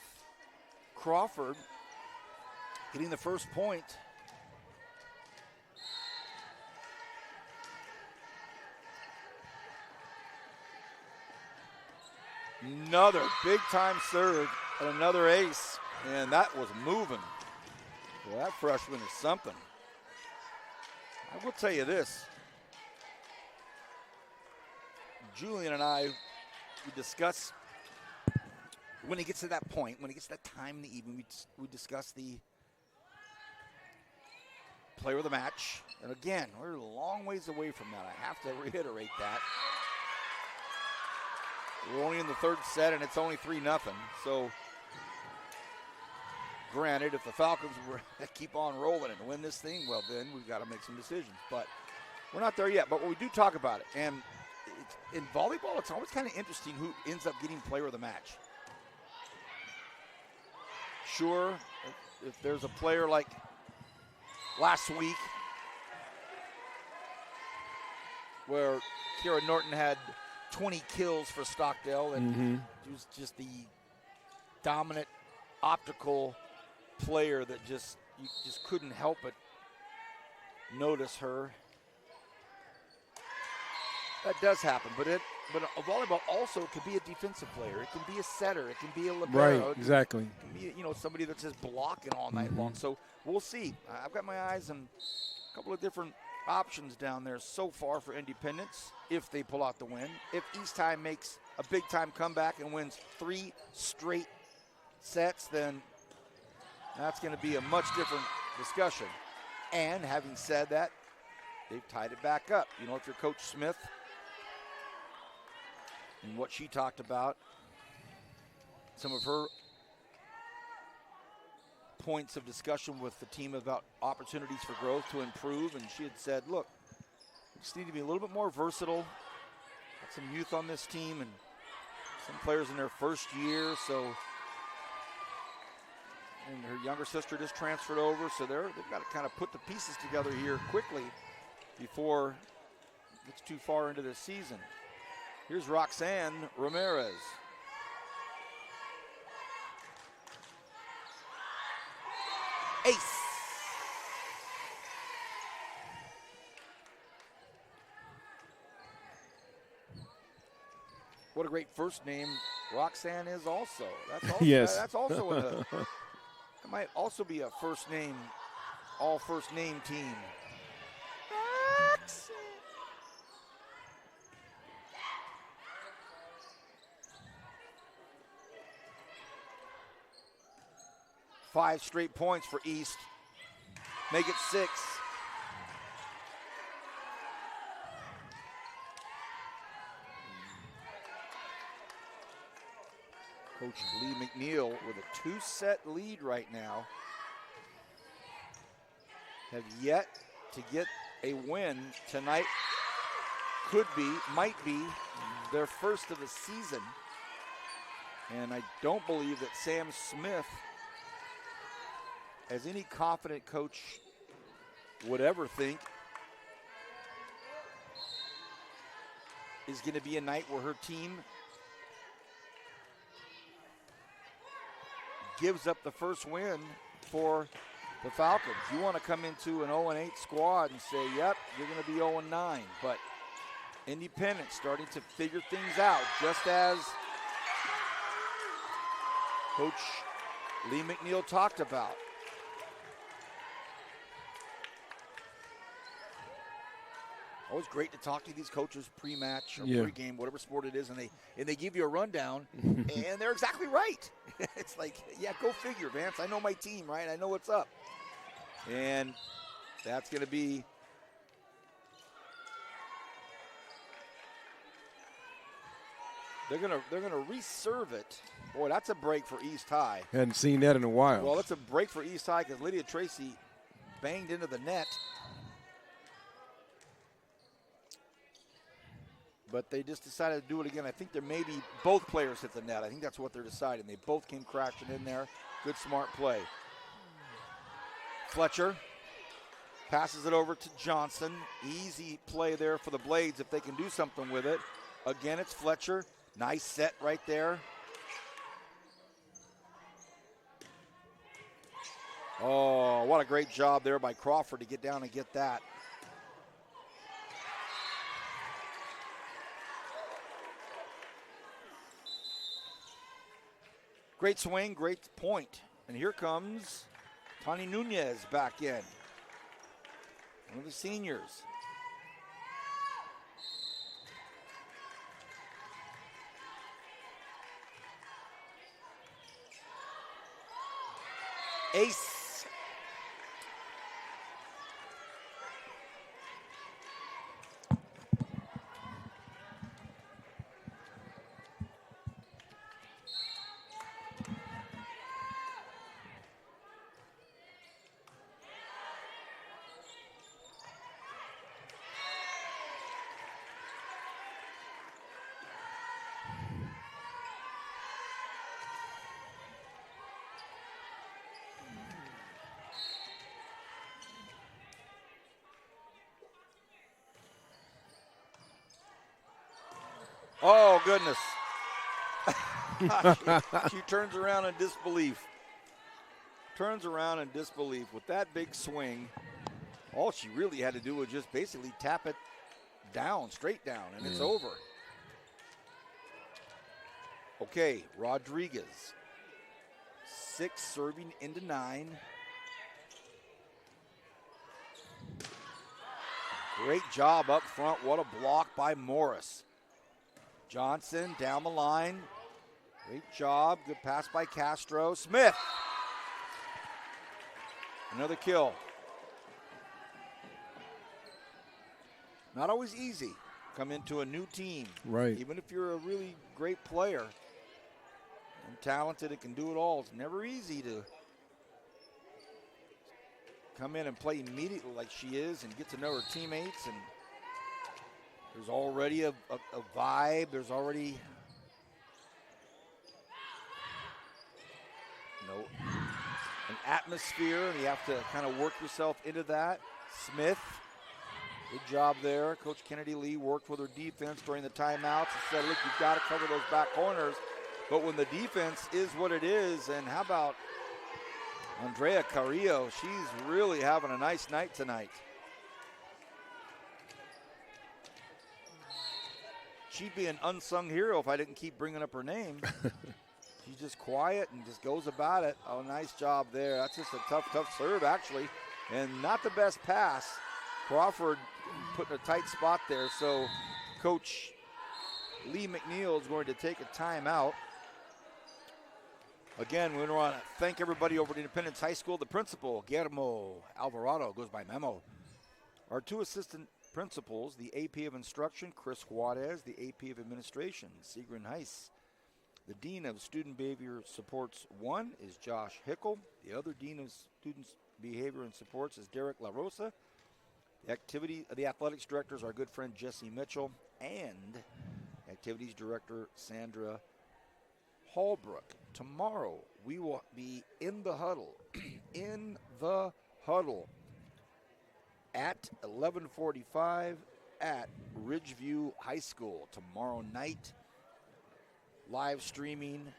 Crawford getting the first point. Another big-time serve and another ace, and that was moving. Well, that freshman is something. I will tell you this. Julian and I, we discuss when he gets to that point, when he gets to that time in the evening, we discuss the player of the match. And again, we're a long ways away from that. I have to reiterate that. We're only in the third set, and it's only 3-0. So, granted, if the Falcons were to keep on rolling and win this thing, well, then we've got to make some decisions. But we're not there yet. But we do talk about it. And in volleyball, it's always kind of interesting who ends up getting player of the match. Sure, if there's a player like last week where Kira Norton had 20 kills for Stockdale, and he was just the dominant optical player that you just couldn't help but notice her. That does happen, but a volleyball also could be a defensive player. It can be a setter. It can be a libero. Right, exactly. It can be somebody that's just blocking all night long. So we'll see. I've got my eyes on a couple of different options down there so far for Independence if they pull out the win. If East High makes a big-time comeback and wins 3 straight sets, then that's going to be a much different discussion. And having said that, they've tied it back up. If you're Coach Smith and what she talked about, some of her points of discussion with the team about opportunities for growth to improve, and she had said, look, we just need to be a little bit more versatile. Got some youth on this team and some players in their first year, and her younger sister just transferred over, so they've got to kind of put the pieces together here quickly before it gets too far into the season. Here's Roxanne Ramirez. Ace. What a great first name Roxanne is also. That's also yes. That's also it might also be a first name, all first name team. Roxanne. 5 straight points for East. Make it 6. Coach Lee McNeil with a 2-set lead right now. Have yet to get a win tonight. Might be their first of the season. And I don't believe that Sam Smith, as any confident coach would ever think, is going to be a night where her team gives up the first win for the Falcons. You want to come into an 0-8 squad and say, yep, you're going to be 0-9. But Independence starting to figure things out, just as Coach Lee McNeil talked about. Always great to talk to these coaches pre-match or Yeah. pre-game, whatever sport it is, and they give you a rundown, and they're exactly right. It's like, yeah, go figure, Vance. I know my team, right? I know what's up. And that's going to be they're gonna reserve it. Boy, that's a break for East High. Hadn't seen that in a while. Well, it's a break for East High because Lydia Tracy banged into the net. But they just decided to do it again. I think there may be both players hit the net. I think that's what they're deciding. They both came crashing in there. Good, smart play. Fletcher passes it over to Johnson. Easy play there for the Blades if they can do something with it. Again, it's Fletcher. Nice set right there. Oh, what a great job there by Crawford to get down and get that. Great swing, great point. And here comes Tani Nunez back in. One of the seniors. Ace. Oh, goodness. she turns around in disbelief. Turns around in disbelief with that big swing. All she really had to do was just basically tap it down, straight down, and it's over. Okay, Rodriguez. 6 serving into 9. Great job up front. What a block by Morris. Johnson down the line. Great job. Good pass by Castro. Smith. Another kill. Not always easy. Come into a new team. Right. Even if you're a really great player and talented and can do it all, it's never easy to come in and play immediately like she is and get to know her teammates. And there's already a vibe. There's already an atmosphere, and you have to kind of work yourself into that. Smith, good job there. Coach Kennedy Lee worked with her defense during the timeouts and said, look, you've got to cover those back corners. But when the defense is what it is, and how about Andrea Carrillo? She's really having a nice night tonight. She'd be an unsung hero if I didn't keep bringing up her name. She's just quiet and just goes about it. Oh, nice job there. That's just a tough serve, actually. And not the best pass. Crawford put in a tight spot there. So Coach Lee McNeil is going to take a timeout. Again, we want to thank everybody over at Independence High School. The principal, Guillermo Alvarado, goes by Memo. Our 2 assistant principals, the AP of Instruction, Chris Juarez, the AP of Administration, Sigrid Heiss. The Dean of Student Behavior Supports 1 is Josh Hickel. The other Dean of Students Behavior and Supports is Derek La Rosa. The Athletics Director is our good friend Jesse Mitchell. And Activities Director Sandra Hallbrook. Tomorrow we will be in the huddle, at 11:45 at Ridgeview High School tomorrow night. Live streaming.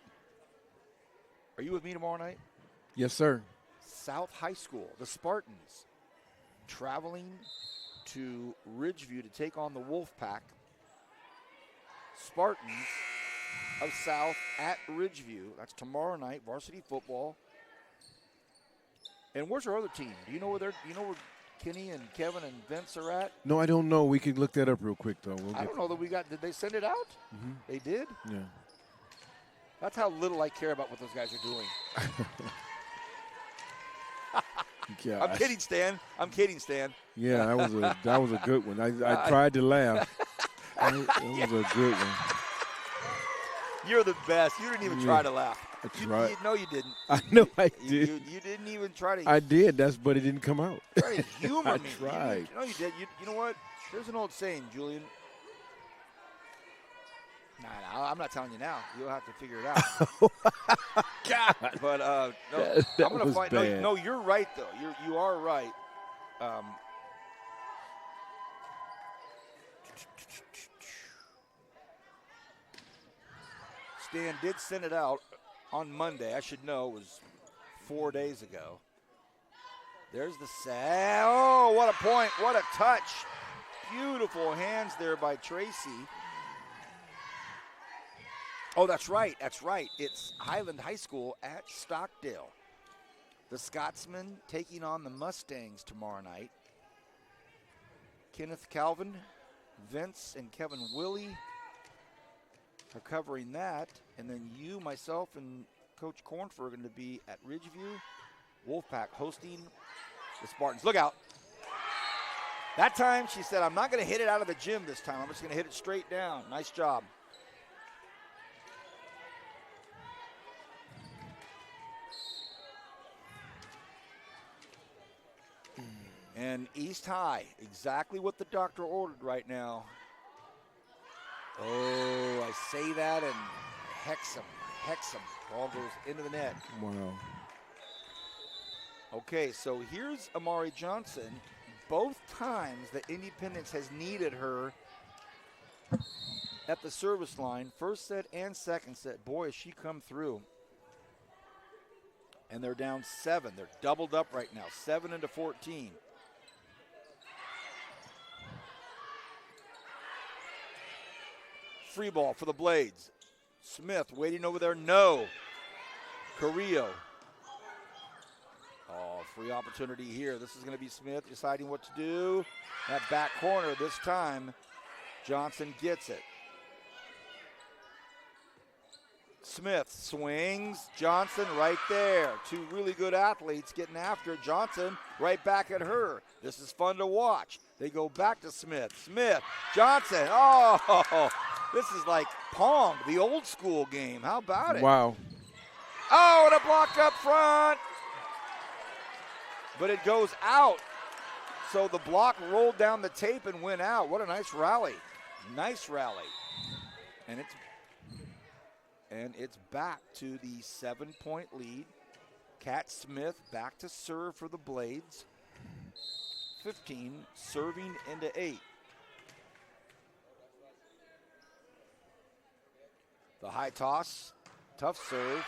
Are you with me tomorrow night? Yes, sir. South High School, the Spartans, traveling to Ridgeview to take on the Wolfpack. Spartans of South at Ridgeview. That's tomorrow night, varsity football. And where's our other team? Do you know where they're? Kenny and Kevin and Vince are at? No, I don't know. We could look that up real quick, though. I don't know that we got. Did they send it out? Mm-hmm. They did? Yeah. That's how little I care about what those guys are doing. Yeah, I'm kidding, Stan. I'm kidding, Stan. Yeah, that was a good one. I tried to laugh. It was a good one. You're the best. You didn't even try to laugh. I tried. No, you didn't. I know I did. You didn't even try to. I did. But it didn't come out. Try to humor me. I tried. No, you did. You know what? There's an old saying, Julian. Nah, I'm not telling you now. You'll have to figure it out. God. But no, that I'm gonna find. bad. No, you're right though. You are right. Stan did send it out on Monday. I should know. It was 4 days ago. There's the set. Oh, what a point. What a touch. Beautiful hands there by Tracy. Oh, that's right. That's right. It's Highland High School at Stockdale. The Scotsmen taking on the Mustangs tomorrow night. Kenneth Calvin, Vince, and Kevin Willie are covering that. And then you, myself, and Coach Cornfer are going to be at Ridgeview. Wolfpack hosting the Spartans. Look out. That time she said, I'm not going to hit it out of the gym this time. I'm just going to hit it straight down. Nice job. And East High, exactly what the doctor ordered right now. Oh, I say that and hex him. Ball goes into the net. Wow. Okay, so here's Amari Johnson. Both times that Independence has needed her at the service line, first set and second set, boy, has she come through. And they're down 7. They're doubled up right now, 7-14. Free ball for the Blades. Smith waiting over there. No. Carrillo. Oh, free opportunity here. This is going to be Smith deciding what to do. That back corner this time. Johnson gets it. Smith swings. Johnson right there. Two really good athletes getting after it. Johnson right back at her. This is fun to watch. They go back to Smith. Smith. Johnson. Oh, this is like Pong, the old school game. How about it? Wow. Oh, and a block up front. But it goes out. So the block rolled down the tape and went out. What a nice rally. Nice rally. And it's back to the 7-point lead. Kat Smith back to serve for the Blades. 15 serving into 8. The high toss, tough serve,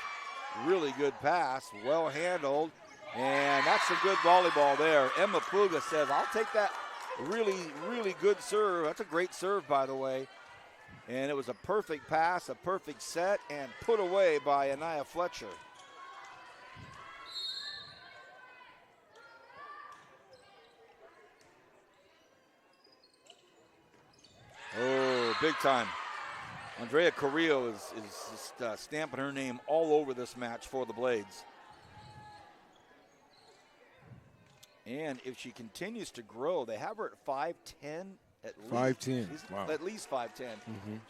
really good pass, well handled, and that's some good volleyball there. Emma Puga says, I'll take that really, really good serve. That's a great serve, by the way. And it was a perfect pass, a perfect set, and put away by Anaya Fletcher. Oh, big time. Andrea Carrillo is just stamping her name all over this match for the Blades. And if she continues to grow, they have her at 5'10", at least. 5'10", wow. At least 5'10".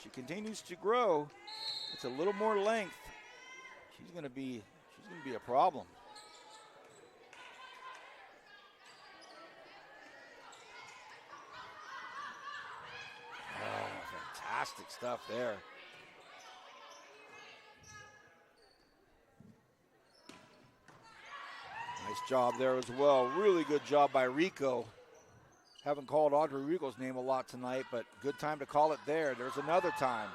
She continues to grow. It's a little more length. She's going to be a problem. Oh, fantastic stuff there. Nice job there as well. Really good job by Rico. Haven't called Audrey Rico's name a lot tonight, but good time to call it there. There's another time.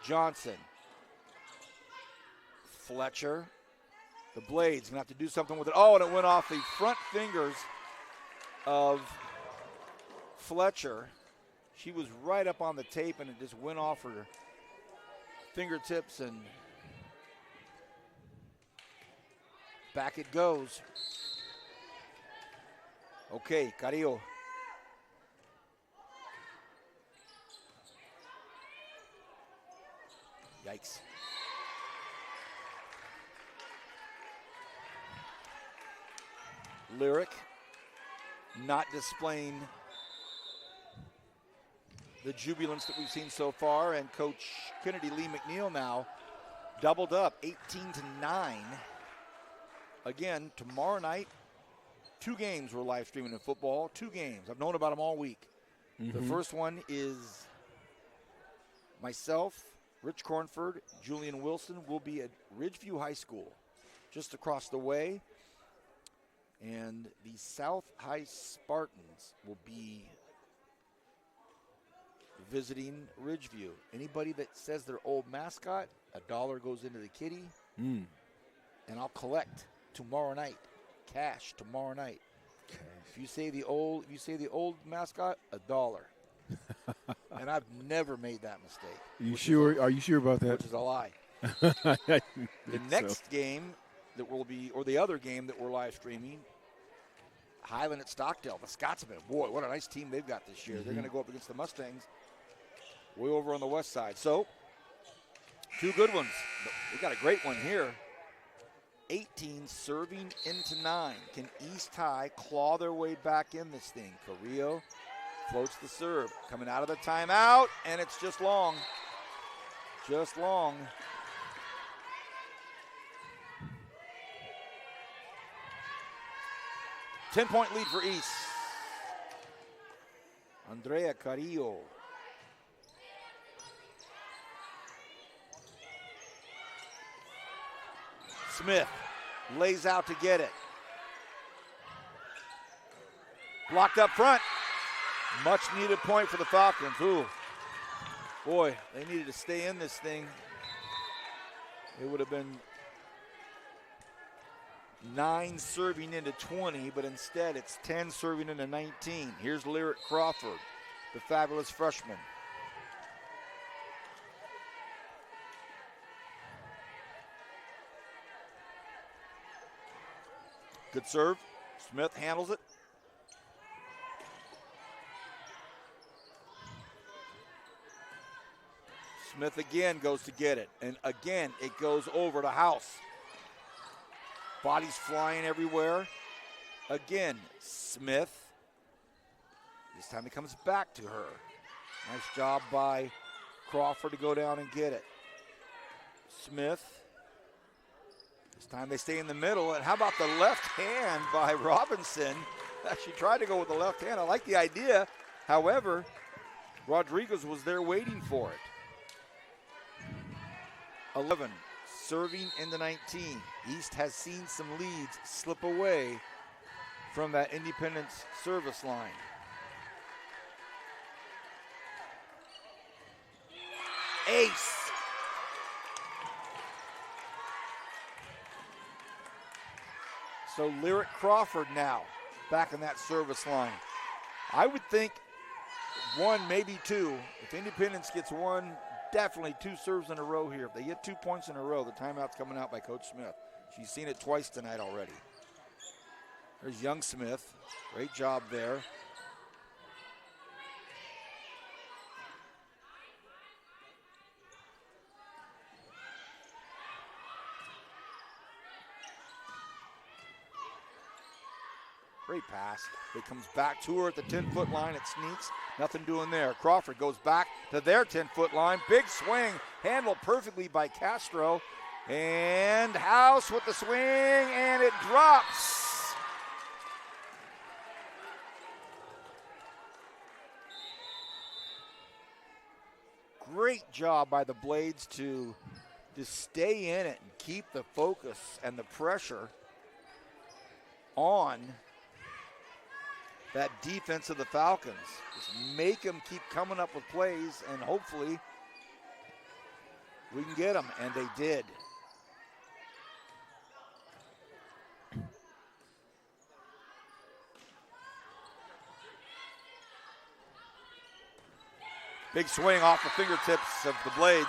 Johnson. Fletcher. The Blades going to have to do something with it. Oh, and it went off the front fingers of Fletcher. She was right up on the tape, and it just went off her fingertips, and back it goes. Okay, Carrillo. Yikes. Lyric not displaying the jubilance that we've seen so far, and Coach Kennedy Lee McNeil now doubled up 18-9. Again, tomorrow night, 2 games we're live streaming in football. 2 games. I've known about them all week. The first one is myself, Rich Cornford, Julian Wilson will be at Ridgeview High School, just across the way. And the South High Spartans will be visiting Ridgeview. Anybody that says their old mascot, $1 goes into the kitty. And I'll collect tomorrow night. Cash tomorrow night. If you say the old mascot, $1. And I've never made that mistake. Are you sure about that? Which is a lie. The next game that will be, or the other game that we're live streaming, Highland at Stockdale, the Scotsmen. Boy, what a nice team they've got this year. They're going to go up against the Mustangs way over on the west side. So, 2 good ones. But we got a great one here. 18 serving into 9. Can East High claw their way back in this thing? Carrillo floats the serve. Coming out of the timeout, and it's just long. Just long. Ten-point lead for East. Andrea Carrillo. Smith lays out to get it. Blocked up front. Much needed point for the Falcons. Ooh. Boy, they needed to stay in this thing. It would have been 9 serving into 20, but instead it's 10 serving into 19. Here's Lyric Crawford, the fabulous freshman. Good serve. Smith handles it. Smith again goes to get it. And again, it goes over to House. Bodies flying everywhere. Again, Smith. This time he comes back to her. Nice job by Crawford to go down and get it. Smith. This time they stay in the middle. And how about the left hand by Robinson? She tried to go with the left hand. I like the idea. However, Rodriguez was there waiting for it. 11, serving in the 19. East has seen some leads slip away from that Independence service line. Ace. So Lyric Crawford now back in that service line. I would think 1, maybe 2. If Independence gets 1, definitely 2 serves in a row here. If they get 2 points in a row, the timeout's coming out by Coach Smith. She's seen it twice tonight already. There's young Smith. Great job there. Great pass. It comes back to her at the 10-foot line. It sneaks. Nothing doing there. Crawford goes back to their 10-foot line. Big swing. Handled perfectly by Castro. And House with the swing. And it drops. Great job by the Blades to stay in it and keep the focus and the pressure on that defense of the Falcons. Just make them keep coming up with plays, and hopefully we can get them, and they did. Big swing off the fingertips of the Blades.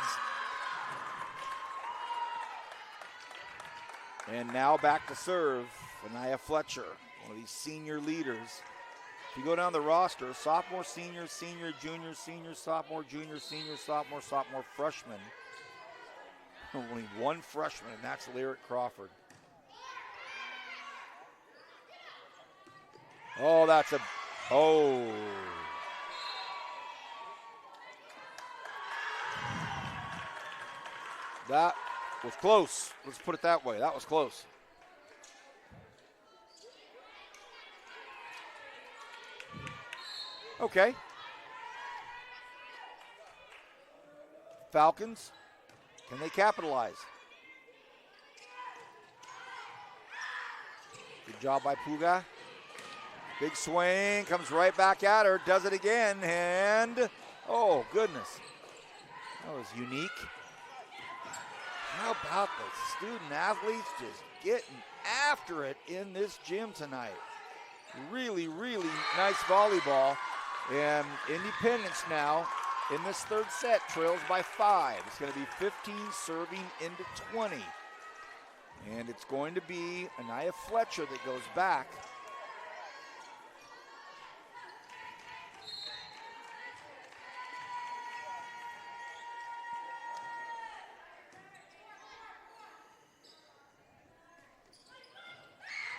And now back to serve, Anaya Fletcher. One of these senior leaders. If you go down the roster, sophomore, senior, senior, junior, senior, sophomore, junior, senior, sophomore, freshman. Only one freshman, and that's Lyric Crawford. Oh, that's a, oh. That was close. Let's put it that way. That was close. Okay. Falcons, can they capitalize? Good job by Puga. Big swing, comes right back at her, does it again, and oh, goodness. That was unique. How about the student athletes just getting after it in this gym tonight? Really, really nice volleyball. And Independence now in this third set trails by 5. It's going to be 15 serving into 20. And it's going to be Anaya Fletcher that goes back.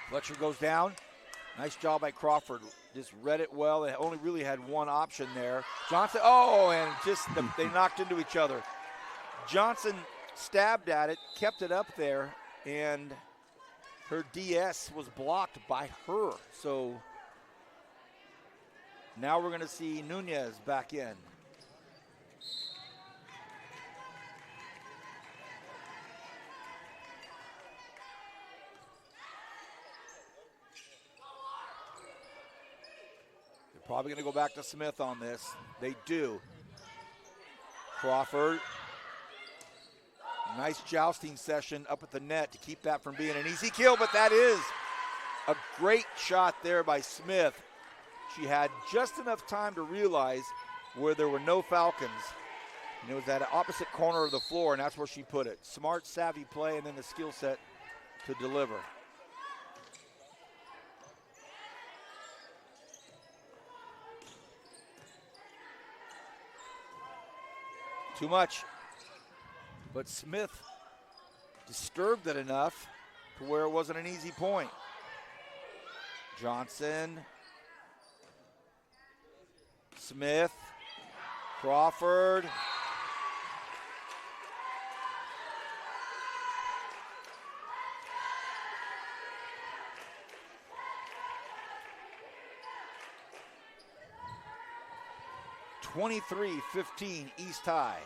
Fletcher goes down. Nice job by Crawford. Just read it well. They only really had one option there. Johnson, oh, and just they knocked into each other. Johnson stabbed at it, kept it up there, and her DS was blocked by her. So now we're going to see Nunez back in. Probably going to go back to Smith on this. They do. Crawford. Nice jousting session up at the net to keep that from being an easy kill, but that is a great shot there by Smith. She had just enough time to realize where there were no Falcons. And it was at the opposite corner of the floor, and that's where she put it. Smart, savvy play, and then the skill set to deliver. Too much. But Smith disturbed it enough to where it wasn't an easy point. Johnson. Smith. Crawford. (23-15) East High.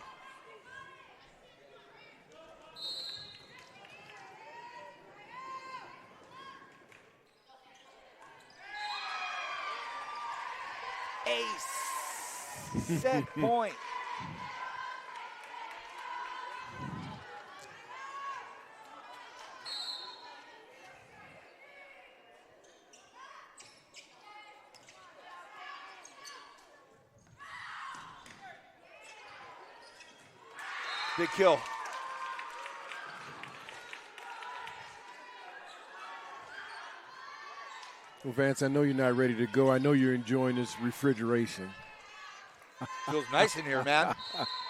Ace. Set point. Big kill. Well, Vance, I know you're not ready to go. I know you're enjoying this refrigeration. Feels nice in here, man.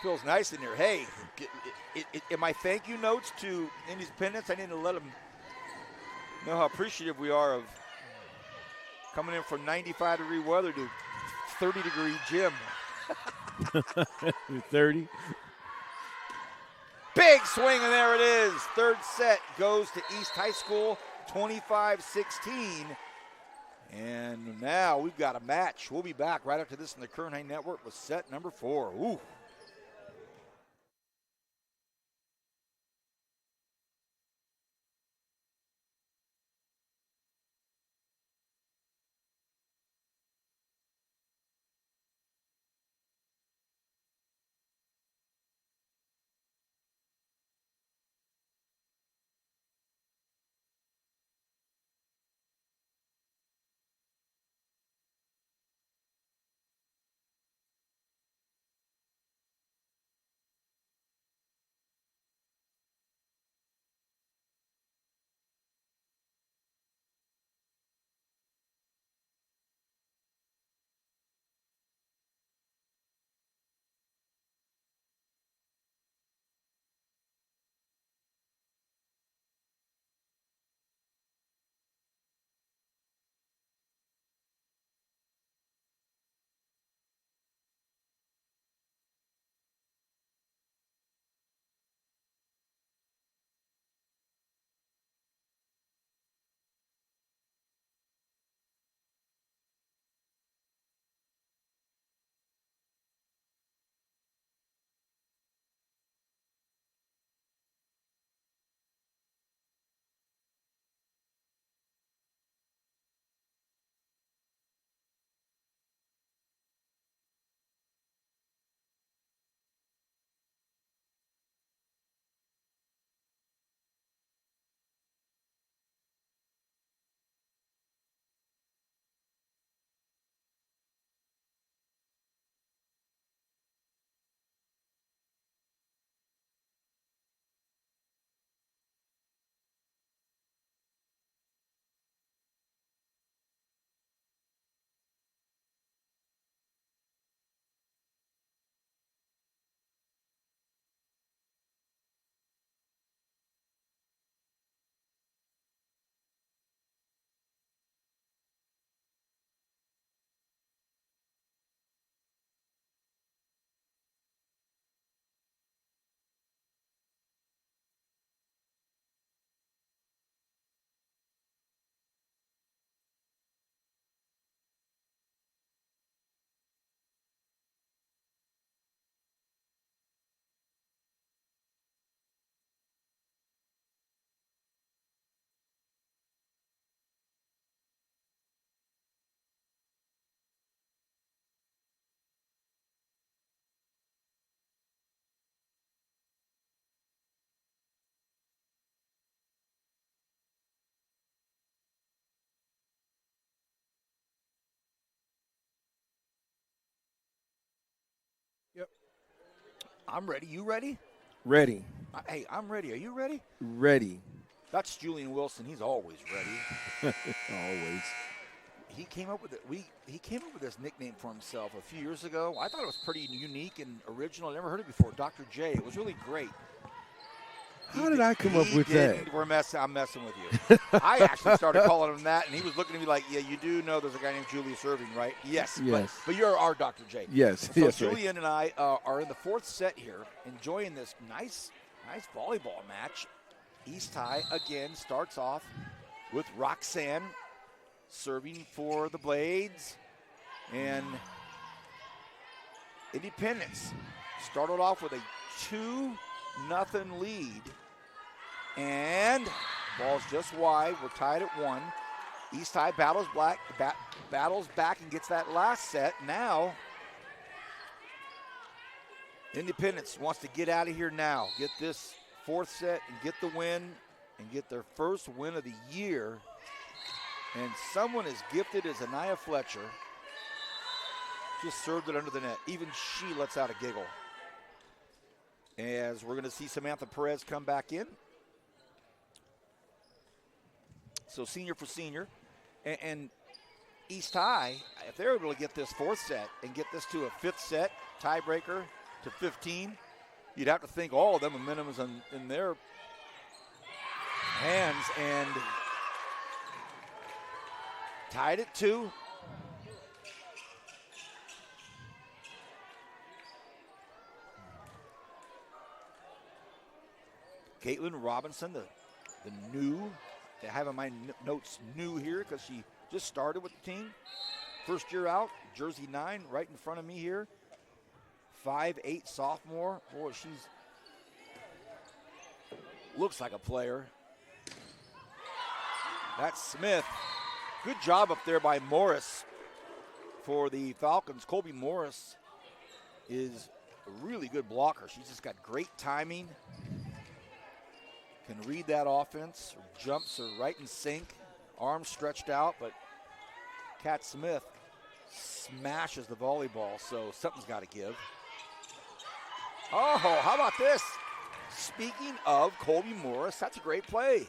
Feels nice in here. Hey, in my thank you notes to Independence, I need to let them know how appreciative we are of coming in from 95-degree weather to 30-degree gym. 30. Big swing, and there it is. Third set goes to East High School, 25-16. And now we've got a match. We'll be back right after this in the Kern High Network with set number 4. Ooh. I'm ready. You ready? Ready. Hey, I'm ready. Are you ready? Ready. That's Julian Wilson. He's always ready. Always. He came up with it. He came up with this nickname for himself a few years ago. I thought it was pretty unique and original. I never heard it before. Dr. J. It was really great. How did I come up with that? I'm messing with you. I actually started calling him that, and he was looking at me like, "Yeah, you do know there's a guy named Julius Irving, right?" Yes. But you're our Dr. J. Yes. So yes, Julian and I are in the fourth set here, enjoying this nice volleyball match. East High again starts off with Roxanne serving for the Blades, and Independence started off with a 2-0 lead, and ball's just wide. We're tied at 1. East High battles back and gets that last set. Now Independence wants to get out of here now, get this fourth set and get the win and get their first win of the year. And someone as gifted as Anaya Fletcher just served it under the net. Even she lets out a giggle. As we're going to see Samantha Perez come back in. So senior for senior. And East High, if they're able to get this fourth set and get this to a fifth set, tiebreaker to 15, you'd have to think all of them, momentum is in their hands. And tied at 2. Caitlin Robinson, the new, I have in my notes new here because she just started with the team. First year out, jersey 9 right in front of me here. 5'8" sophomore. Boy, she's looks like a player. That's Smith. Good job up there by Morris for the Falcons. Colby Morris is a really good blocker. She's just got great timing. Can read that offense. Her jumps are right in sync. Arms stretched out, but Kat Smith smashes the volleyball, so something's got to give. Oh, how about this? Speaking of Colby Morris, that's a great play.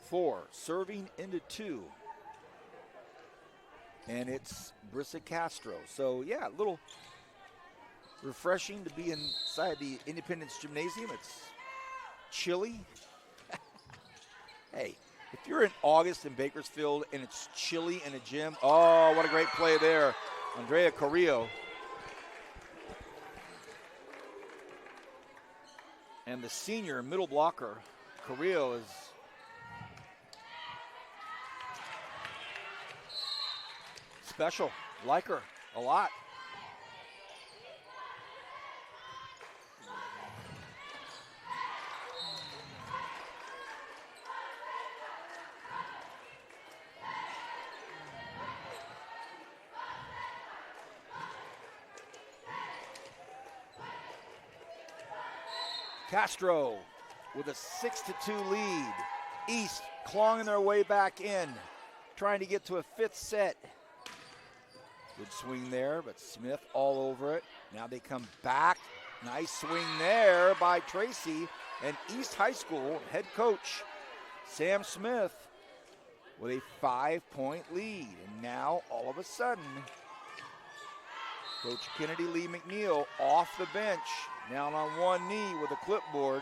Four, serving into 2. And it's Brissa Castro. So, yeah, a little refreshing to be inside the Independence Gymnasium. It's chilly. Hey, if you're in August in Bakersfield and it's chilly in a gym, oh, what a great play there. Andrea Carrillo. And the senior middle blocker, Carrillo, is special. Like her a lot. Castro with a 6-2 lead. East clawing their way back in, trying to get to a fifth set. Good swing there, but Smith all over it. Now they come back. Nice swing there by Tracy. And East High School head coach Sam Smith with a 5-point lead. And now all of a sudden, Coach Kennedy Lee McNeil off the bench, down on one knee with a clipboard.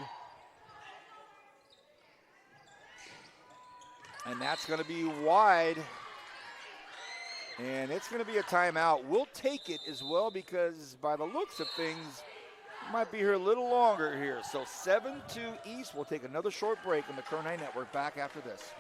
And that's going to be wide. And it's going to be a timeout. We'll take it as well because by the looks of things, might be here a little longer here. So 7-2 East. We'll take another short break on the Kern High Network. Back after this.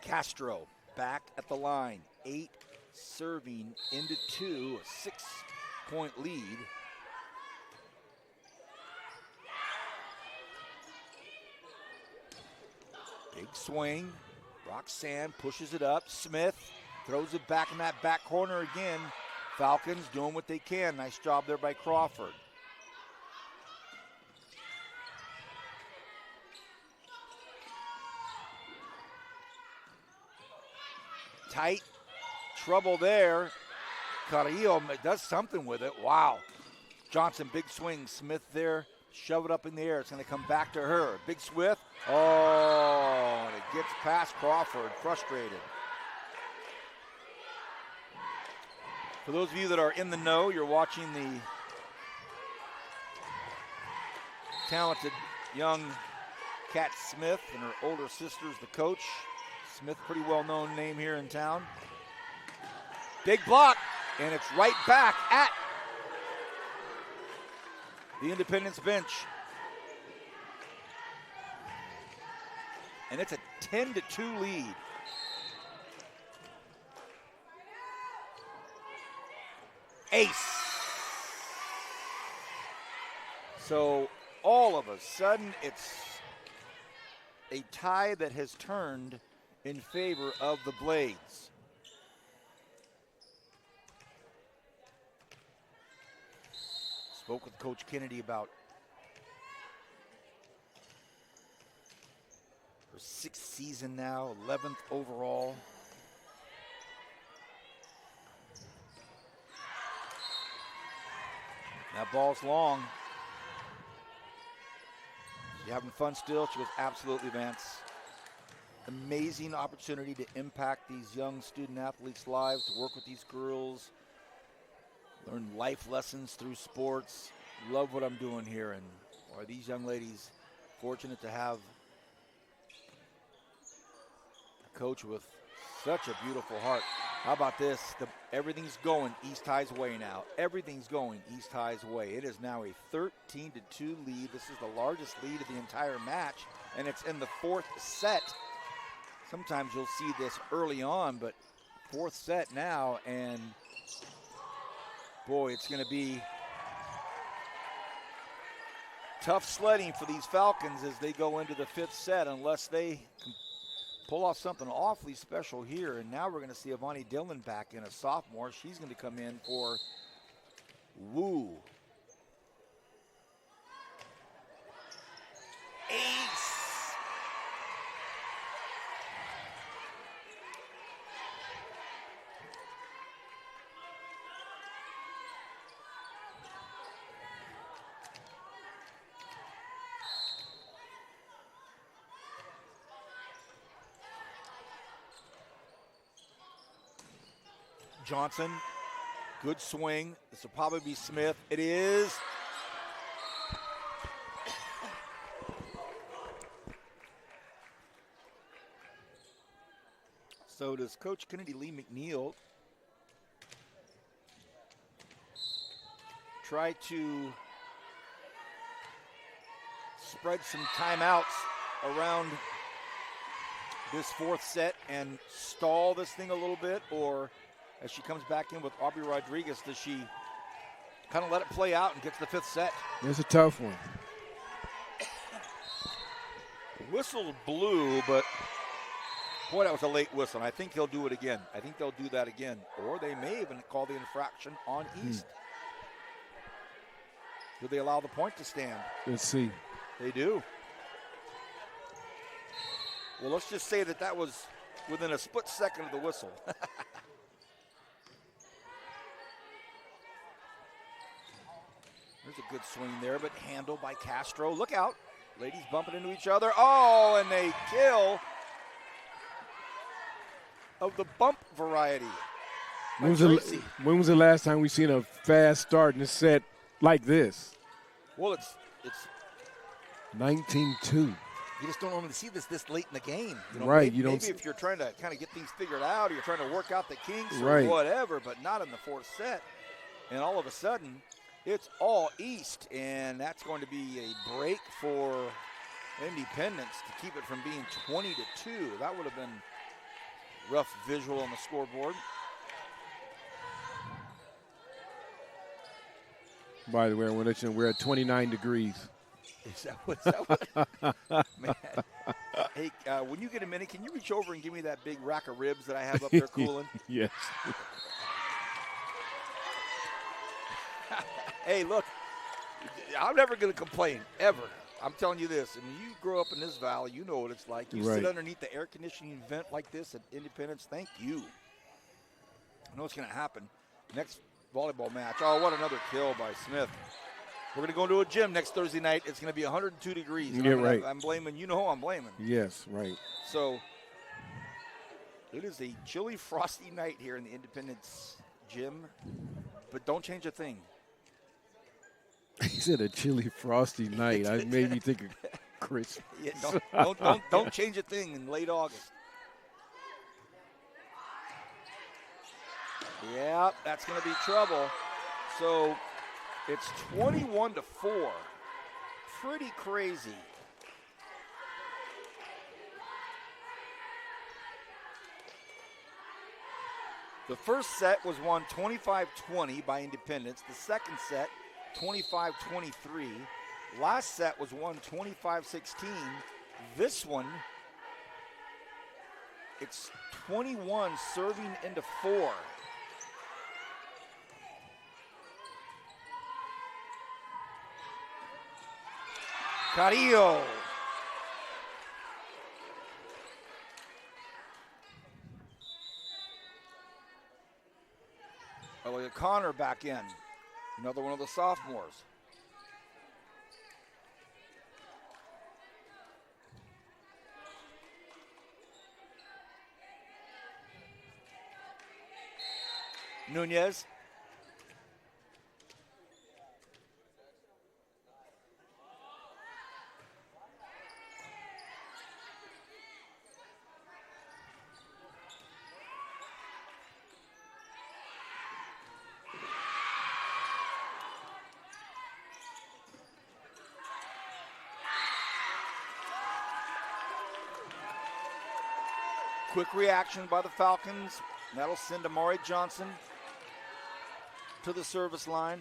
Castro back at the line. 8 serving into 2, a 6-point lead. Big swing. Roxanne pushes it up. Smith throws it back in that back corner again. Falcons doing what they can. Nice job there by Crawford. Tight trouble there. Carrillo does something with it. Wow. Johnson, big swing. Smith there. Shove it up in the air. It's going to come back to her. Big Swift. Oh, and it gets past Crawford. Frustrated. For those of you that are in the know, you're watching the talented young Kat Smith and her older sister's the coach. Smith, pretty well-known name here in town. Big block, and it's right back at the Independence bench. And it's a 10-2 lead. Ace. So all of a sudden, it's a tie that has turned in favor of the Blades. Spoke with Coach Kennedy about her 6th season now, 11th overall. That ball's long. She's having fun still. She was absolutely, Vance. Amazing opportunity to impact these young student athletes' lives, to work with these girls, learn life lessons through sports. Love what I'm doing here, and are these young ladies fortunate to have a coach with such a beautiful heart. How about this? Everything's going East High's way now. Everything's going East High's way. It is now a 13-2 lead. This is the largest lead of the entire match, and it's in the 4th set. Sometimes you'll see this early on, but 4th set now, and boy, it's going to be tough sledding for these Falcons as they go into the 5th set unless they can pull off something awfully special here. And now we're going to see Avani Dillon back in, a sophomore. She's going to come in for Wu. Ace! Johnson, good swing. This will probably be Smith. It is. So does Coach Kennedy Lee McNeil try to spread some timeouts around this 4th set and stall this thing a little bit, or as she comes back in with Aubrey Rodriguez, does she kind of let it play out and get to the 5th set? It's a tough one. Whistle blew, but boy, that was a late whistle. And I think they'll do it again. I think they'll do that again. Or they may even call the infraction on East. Do they allow the point to stand? Let's see. They do. Well, let's just say that was within a split second of the whistle. There's a good swing there, but handled by Castro. Look out. Ladies bumping into each other. Oh, and they kill of the bump variety. When was the last time we seen a fast start in a set like this? Well, it's 19-2. You just don't normally see this late in the game. You know, right. Maybe if you're trying to kind of get things figured out, or you're trying to work out the kinks or right. whatever, but not in the 4th set. And all of a sudden, it's all East, and that's going to be a break for Independence to keep it from being 20-2. That would have been rough visual on the scoreboard. By the way, I want to let you know we're at 29 degrees. Is that what? Man. Hey, when you get a minute, can you reach over and give me that big rack of ribs that I have up there cooling? Yes. Hey, look, I'm never going to complain, ever. I'm telling you this. And you grow up in this valley, you know what it's like. You sit underneath the air conditioning vent like this at Independence. Thank you. I know what's going to happen. Next volleyball match. Oh, what another kill by Smith. We're going to go into a gym next Thursday night. It's going to be 102 degrees. Yeah, right. I'm blaming, you know who I'm blaming. Yes, right. So it is a chilly, frosty night here in the Independence gym, but don't change a thing. He said a chilly, frosty night. I made me think of Christmas. Yeah, don't change a thing in late August. Yeah, that's going to be trouble. So it's 21-4. Pretty crazy. The first set was won 25-20 by Independence. The second set, 25-23. Last set was won 25-16. This one, it's 21 serving into 4. Carrillo. Elliot Connor back in. Another one of the sophomores. Nunez. Quick reaction by the Falcons. That'll send Amari Johnson to the service line.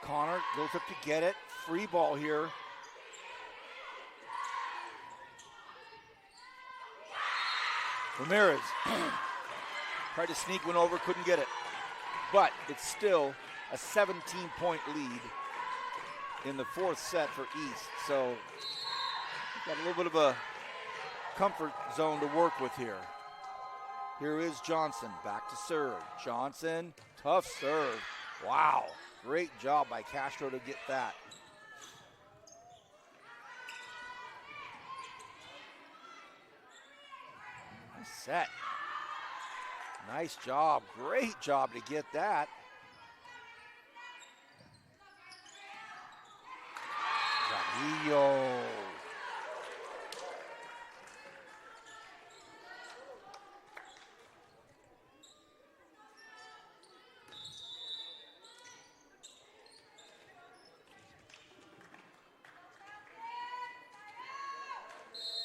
Connor goes up to get it. Free ball here. Ramirez tried to sneak one over, couldn't get it. But it's still a 17-point lead in the fourth set for East. So got a little bit of a comfort zone to work with here. Here is Johnson, back to serve. Johnson, tough serve. Wow, great job by Castro to get that. Set. Nice job. Great job to get that. Carrillo.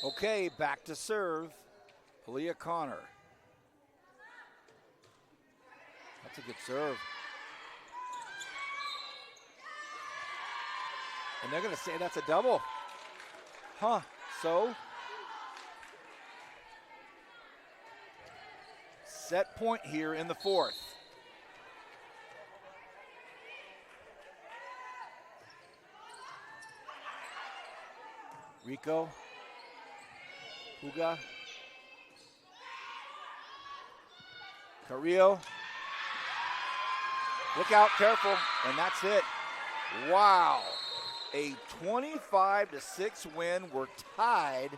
Okay, back to serve. Leah Connor. That's a good serve. And they're going to say that's a double. Huh, so? Set point here in the fourth. Rico. Huga. Carrillo. Look out, careful, and that's it. Wow. A 25-6 win. We're tied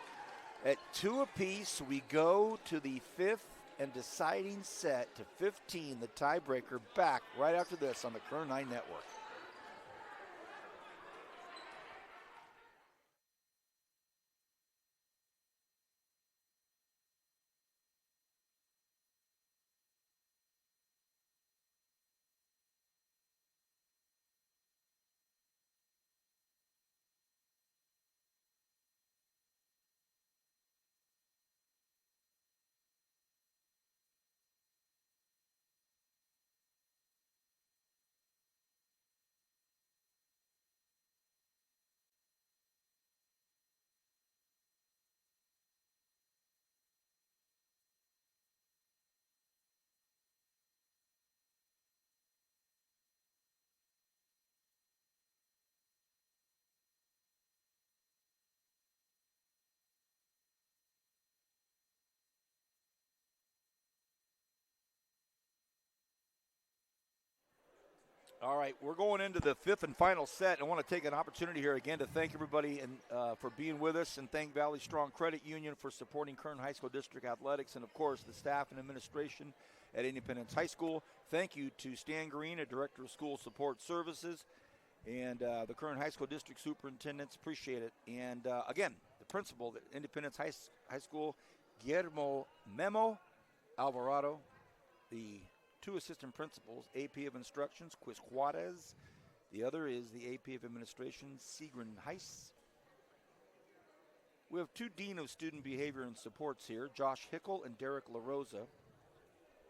at 2 apiece. We go to the fifth and deciding set to 15, the tiebreaker, back right after this on the Kern 9 Network. All right, we're going into the fifth and final set. I want to take an opportunity here again to thank everybody and for being with us, and thank Valley Strong Credit Union for supporting Kern High School District Athletics, and of course the staff and administration at Independence High School. Thank you to Stan Green, a Director of School Support Services, and the Kern High School District Superintendents. Appreciate it. And again, the principal at Independence High School, Guillermo Memo Alvarado, the two assistant principals, AP of Instructions, Quiz Juarez. The other is the AP of Administration, Sigrid Heiss. We have two Dean of Student Behavior and Supports here, Josh Hickel and Derek LaRosa.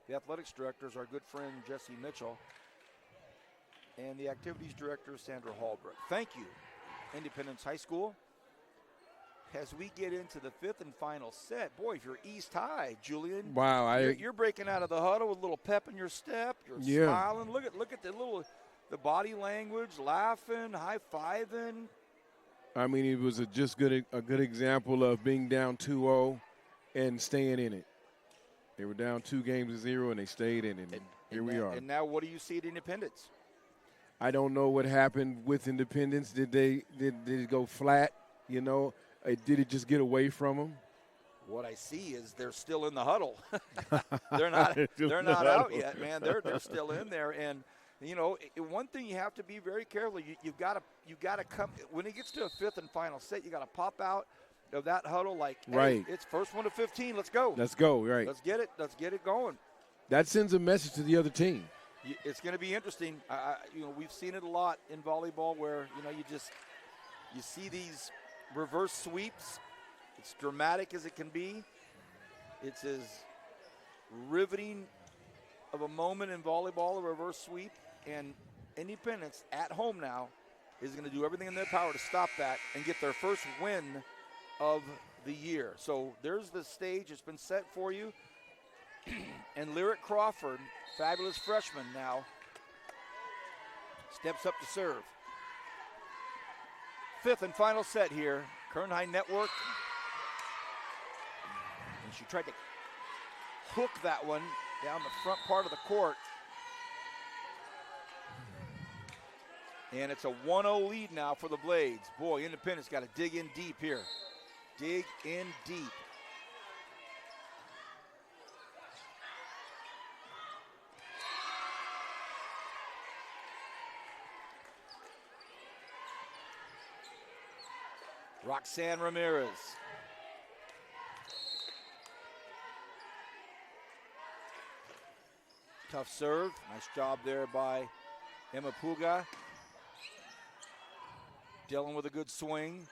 The athletics director is our good friend, Jesse Mitchell. And the activities director, Sandra Hallbrook. Thank you, Independence High School. As we get into the fifth and final set, boy, if you're East High, Julian, wow, you're breaking out of the huddle with a little pep in your step. You're smiling. Look at the body language, laughing, high-fiving. I mean, it was a good example of being down 2-0 and staying in it. They were down 2-0 and they stayed in it. And here we are. And now, what do you see at Independence? I don't know what happened with Independence. Did it go flat? You know. Did it just get away from them? What I see is they're still in the huddle. they're not out yet, man. They're still in there. And you know, one thing you have to be very careful. You've got to come when it gets to a fifth and final set. You got to pop out of that huddle like, hey, right. It's first one to 15. Let's go. Let's go. Right. Let's get it going. That sends a message to the other team. It's going to be interesting. We've seen it a lot in volleyball where you see these reverse sweeps. It's dramatic as it can be. It's as riveting of a moment in volleyball, a reverse sweep. And Independence at home now is going to do everything in their power to stop that and get their first win of the year. So there's the stage. It's been set for you. And Lyric Crawford, fabulous freshman now, steps up to serve. Fifth and final set here, Kern High Network. And she tried to hook that one down the front part of the court. And it's a 1-0 lead now for the Blades. Boy, Independence got to dig in deep here. Dig in deep. Roxanne Ramirez. Tough serve. Nice job there by Emma Puga. Dylan with a good swing.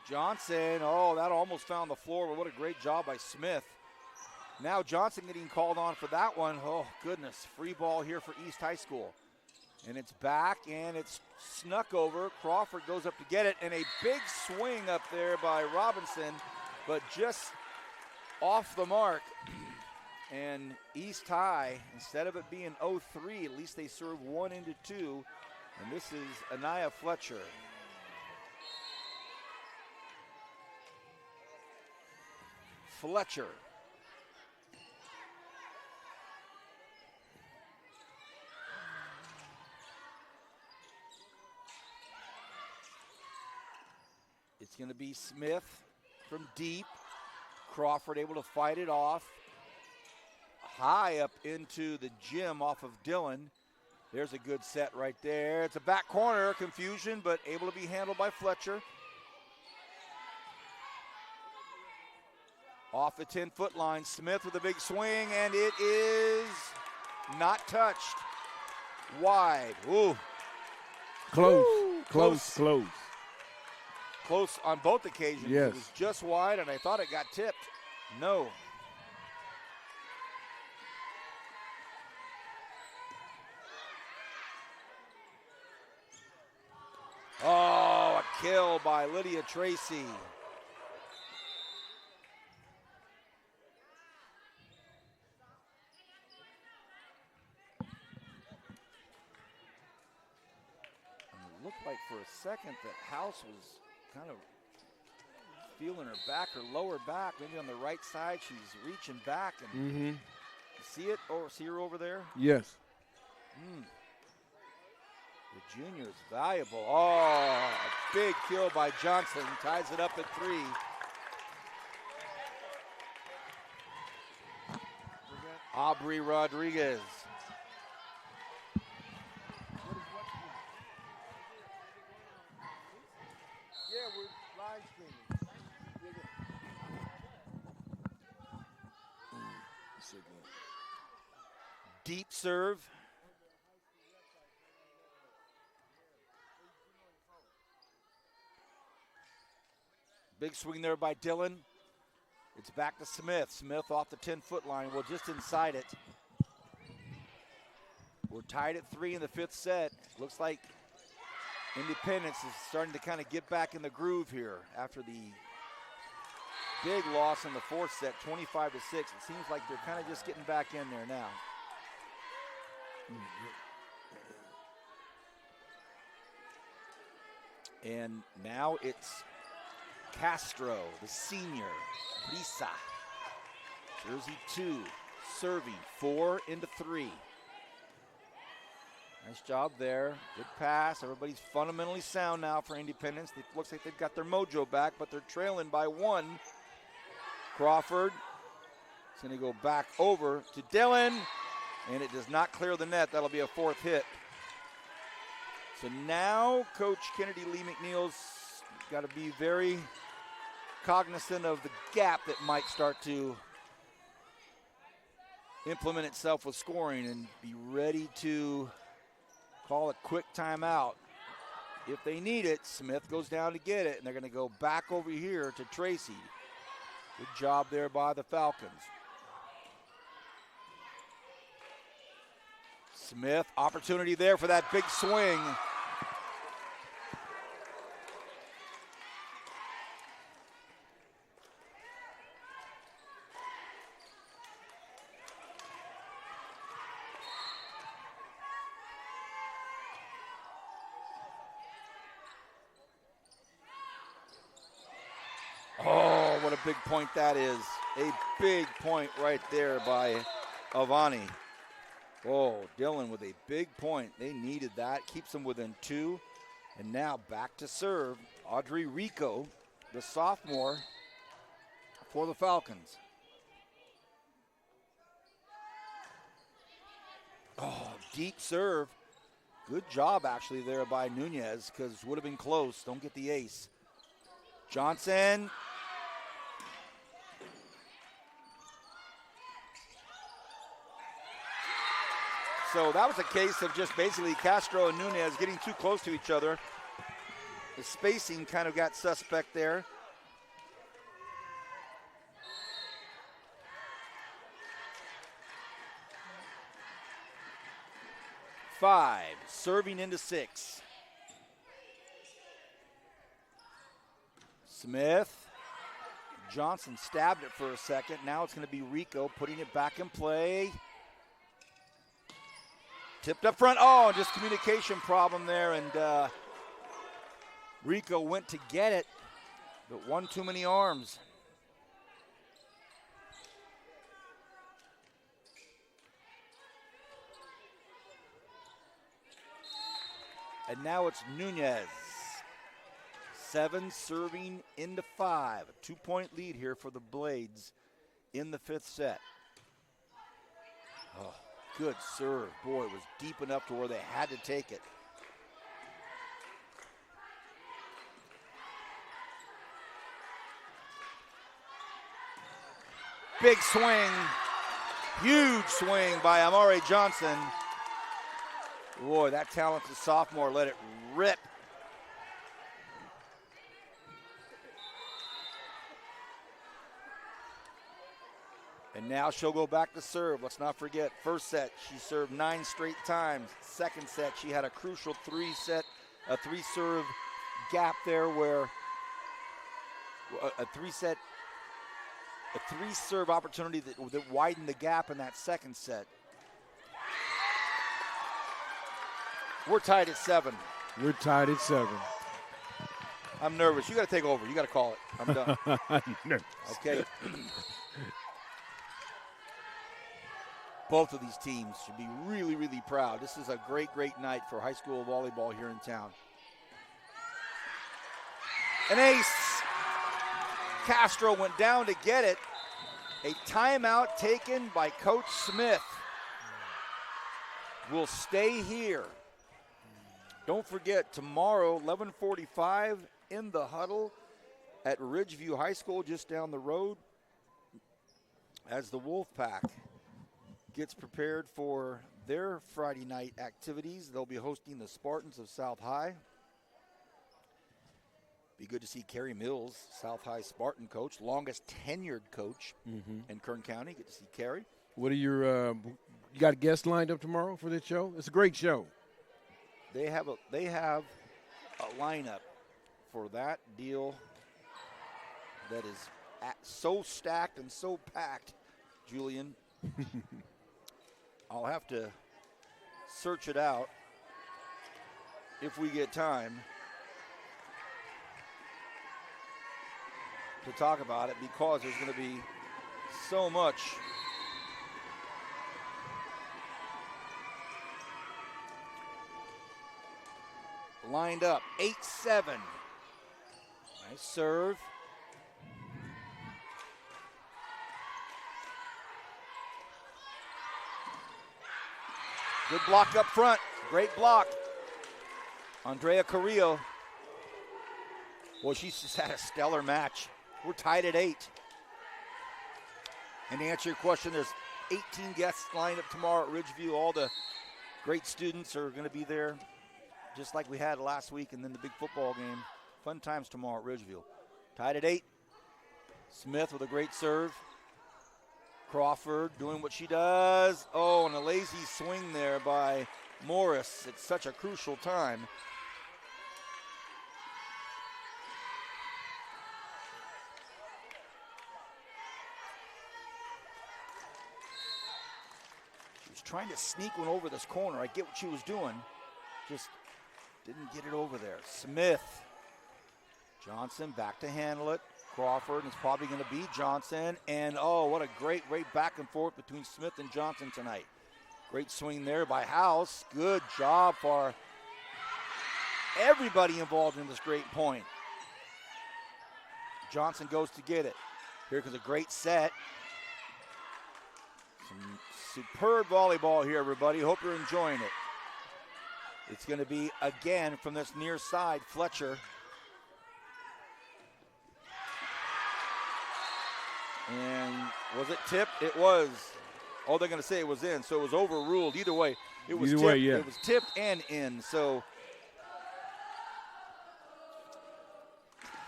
Johnson, oh, that almost found the floor, but what a great job by Smith. Now Johnson getting called on for that one. Oh, goodness. Free ball here for East High School. And it's back, and it's snuck over. Crawford goes up to get it, and a big swing up there by Robinson, but just off the mark. And East High, instead of it being 0-3, at least they serve one into two. And this is Anaya Fletcher. Fletcher. It's going to be Smith from deep. Crawford able to fight it off. High up into the gym off of Dylan. There's a good set right there. It's a back corner, confusion, but able to be handled by Fletcher. Off the 10-foot line, Smith with a big swing, and it is not touched. Wide. Ooh. Close. Woo. Close. Close on both occasions. Yes. It was just wide, and I thought it got tipped. No. Oh, a kill by Lydia Tracy. And it looked like for a second that House was kind of feeling her back, her lower back, maybe on the right side. She's reaching back. And see it? Oh, see her over there? Yes. The junior is valuable. Oh, a big kill by Johnson. Ties it up at 3. Aubrey Rodriguez. Yeah, we're live streaming. Deep serve. Big swing there by Dillon. It's back to Smith. Smith off the 10-foot line. Well, just inside it. We're tied at 3 in the 5th set. Looks like Independence is starting to kind of get back in the groove here after the big loss in the 4th set, 25-6. It seems like they're kind of just getting back in there now. And now it's Castro, the senior, Lisa, jersey 2, serving 4 into 3. Nice job there, good pass. Everybody's fundamentally sound now for Independence. It looks like they've got their mojo back, but they're trailing by 1. Crawford is going to go back over to Dillon, and it does not clear the net. That'll be a 4th hit. So now Coach Kennedy Lee McNeil's got to be very cognizant of the gap that might start to implement itself with scoring and be ready to call a quick timeout. If they need it, Smith goes down to get it, and they're going to go back over here to Tracy. Good job there by the Falcons. Smith, opportunity there for that big swing. Oh, what a big point that is. A big point right there by Avani. Oh, Dillon with a big point. They needed that. Keeps them within 2. And now back to serve. Audrey Rico, the sophomore for the Falcons. Oh, deep serve. Good job actually there by Nunez, because would have been close. Don't get the ace. Johnson. So that was a case of just basically Castro and Nunez getting too close to each other. The spacing kind of got suspect there. Five, serving into 6. Smith. Johnson stabbed it for a second. Now it's going to be Rico putting it back in play. Tipped up front. Oh, just communication problem there, and Rico went to get it, but one too many arms. And now it's Nunez. 7 serving into 5. A 2-point lead here for the Blades in the 5th set. Oh. Good serve. Boy, it was deep enough to where they had to take it. Big swing. Huge swing by Amari Johnson. Boy, that talented sophomore let it rip. And now she'll go back to serve. Let's not forget, first set, she served 9 straight times. Second set, she had a crucial 3-serve gap there where a 3-serve opportunity that widened the gap in that second set. We're tied at 7. We're tied at 7. I'm nervous. You got to take over. You got to call it. I'm done. I'm nervous. Okay. Both of these teams should be really, really proud. This is a great, great night for high school volleyball here in town. An ace. Castro went down to get it. A timeout taken by Coach Smith. We'll stay here. Don't forget, tomorrow, 11:45 in the huddle at Ridgeview High School just down the road as the Wolfpack gets prepared for their Friday night activities. They'll be hosting the Spartans of South High. Be good to see Kerry Mills, South High Spartan coach, longest tenured coach in Kern County. Good to see Kerry. What are your you got guests lined up tomorrow for this show? It's a great show. They have a lineup for that deal that is so stacked and so packed, Julian. I'll have to search it out if we get time to talk about it, because there's going to be so much. Lined up, 8-7. Nice serve. Good block up front. Great block. Andrea Carrillo. Well, she's just had a stellar match. We're tied at 8. And to answer your question, there's 18 guests lined up tomorrow at Ridgeview. All the great students are going to be there, just like we had last week, and then the big football game. Fun times tomorrow at Ridgeview. Tied at 8. Smith with a great serve. Crawford doing what she does. Oh, and a lazy swing there by Morris at such a crucial time. She was trying to sneak one over this corner. I get what she was doing. Just didn't get it over there. Smith. Johnson back to handle it. Crawford is probably going to be Johnson. And, oh, what a great back and forth between Smith and Johnson tonight. Great swing there by House. Good job for everybody involved in this great point. Johnson goes to get it. Here comes a great set. Some superb volleyball here, everybody. Hope you're enjoying it. It's going to be, again, from this near side, Fletcher. And was it tipped? It was. Oh, they're going to say it was in, so it was overruled. Either way, it was tipped. Yeah. It was tipped and in. So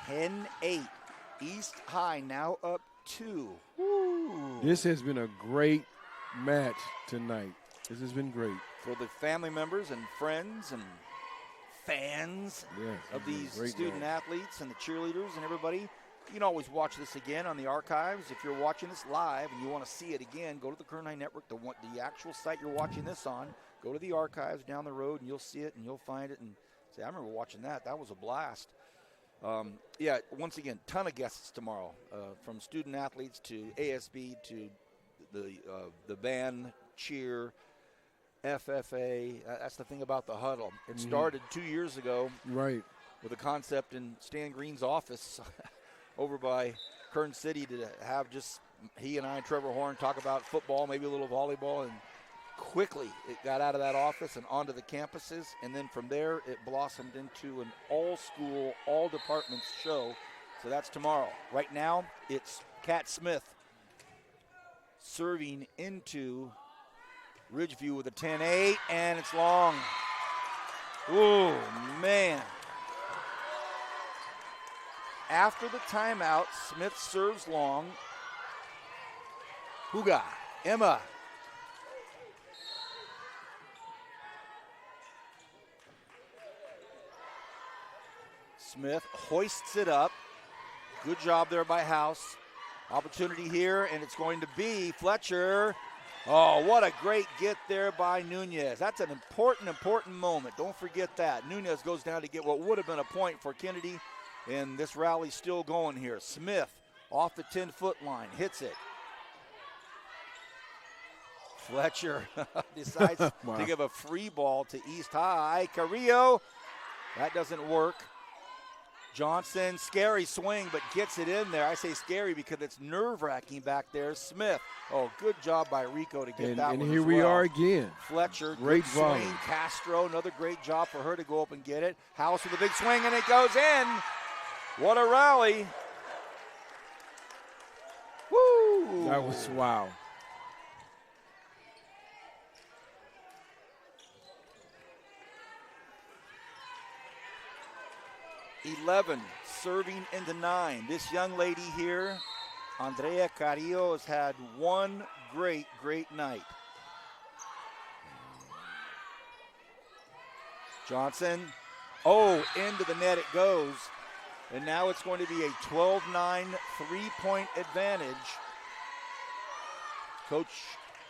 10-8. East High now up 2. Woo. This has been a great match tonight. This has been great. For the family members and friends and fans of these student athletes and the cheerleaders and everybody, you can always watch this again on the archives. If you're watching this live and you want to see it again, go to the Kern High Network, the actual site you're watching this on. Go to the archives down the road and you'll see it and you'll find it and say, I remember watching that. That was a blast. Once again, ton of guests tomorrow, from student athletes to ASB to the band, cheer, FFA. That's the thing about the huddle. It started 2 years ago, right, with a concept in Stan Green's office over by Kern City to have just he and I and Trevor Horn talk about football, maybe a little volleyball, and quickly it got out of that office and onto the campuses, and then from there it blossomed into an all-school, all-departments show. So that's tomorrow. Right now it's Kat Smith serving into Ridgeview with a 10-8, and it's long. Oh, man. After the timeout, Smith serves long. Huga, Emma. Smith hoists it up. Good job there by House. Opportunity here, and it's going to be Fletcher. Oh, what a great get there by Nunez. That's an important moment. Don't forget that. Nunez goes down to get what would have been a point for Kennedy. And this rally's still going here. Smith off the 10-foot line, hits it. Fletcher decides Wow. to give a free ball to East High. Carrillo, that doesn't work. Johnson, scary swing, but gets it in there. I say scary because it's nerve-wracking back there. Smith, good job by Rico to get that one. And here as we well. are again. Fletcher, Great good swing. volley. Castro, another great job for her to go up and get it. House with a big swing, and it goes in. What a rally. Woo! That was wow. $11 serving into 9. This young lady here, Andrea Carrillo, has had one great night. Johnson, into the net it goes. And now it's going to be a 12-9 three-point advantage. Coach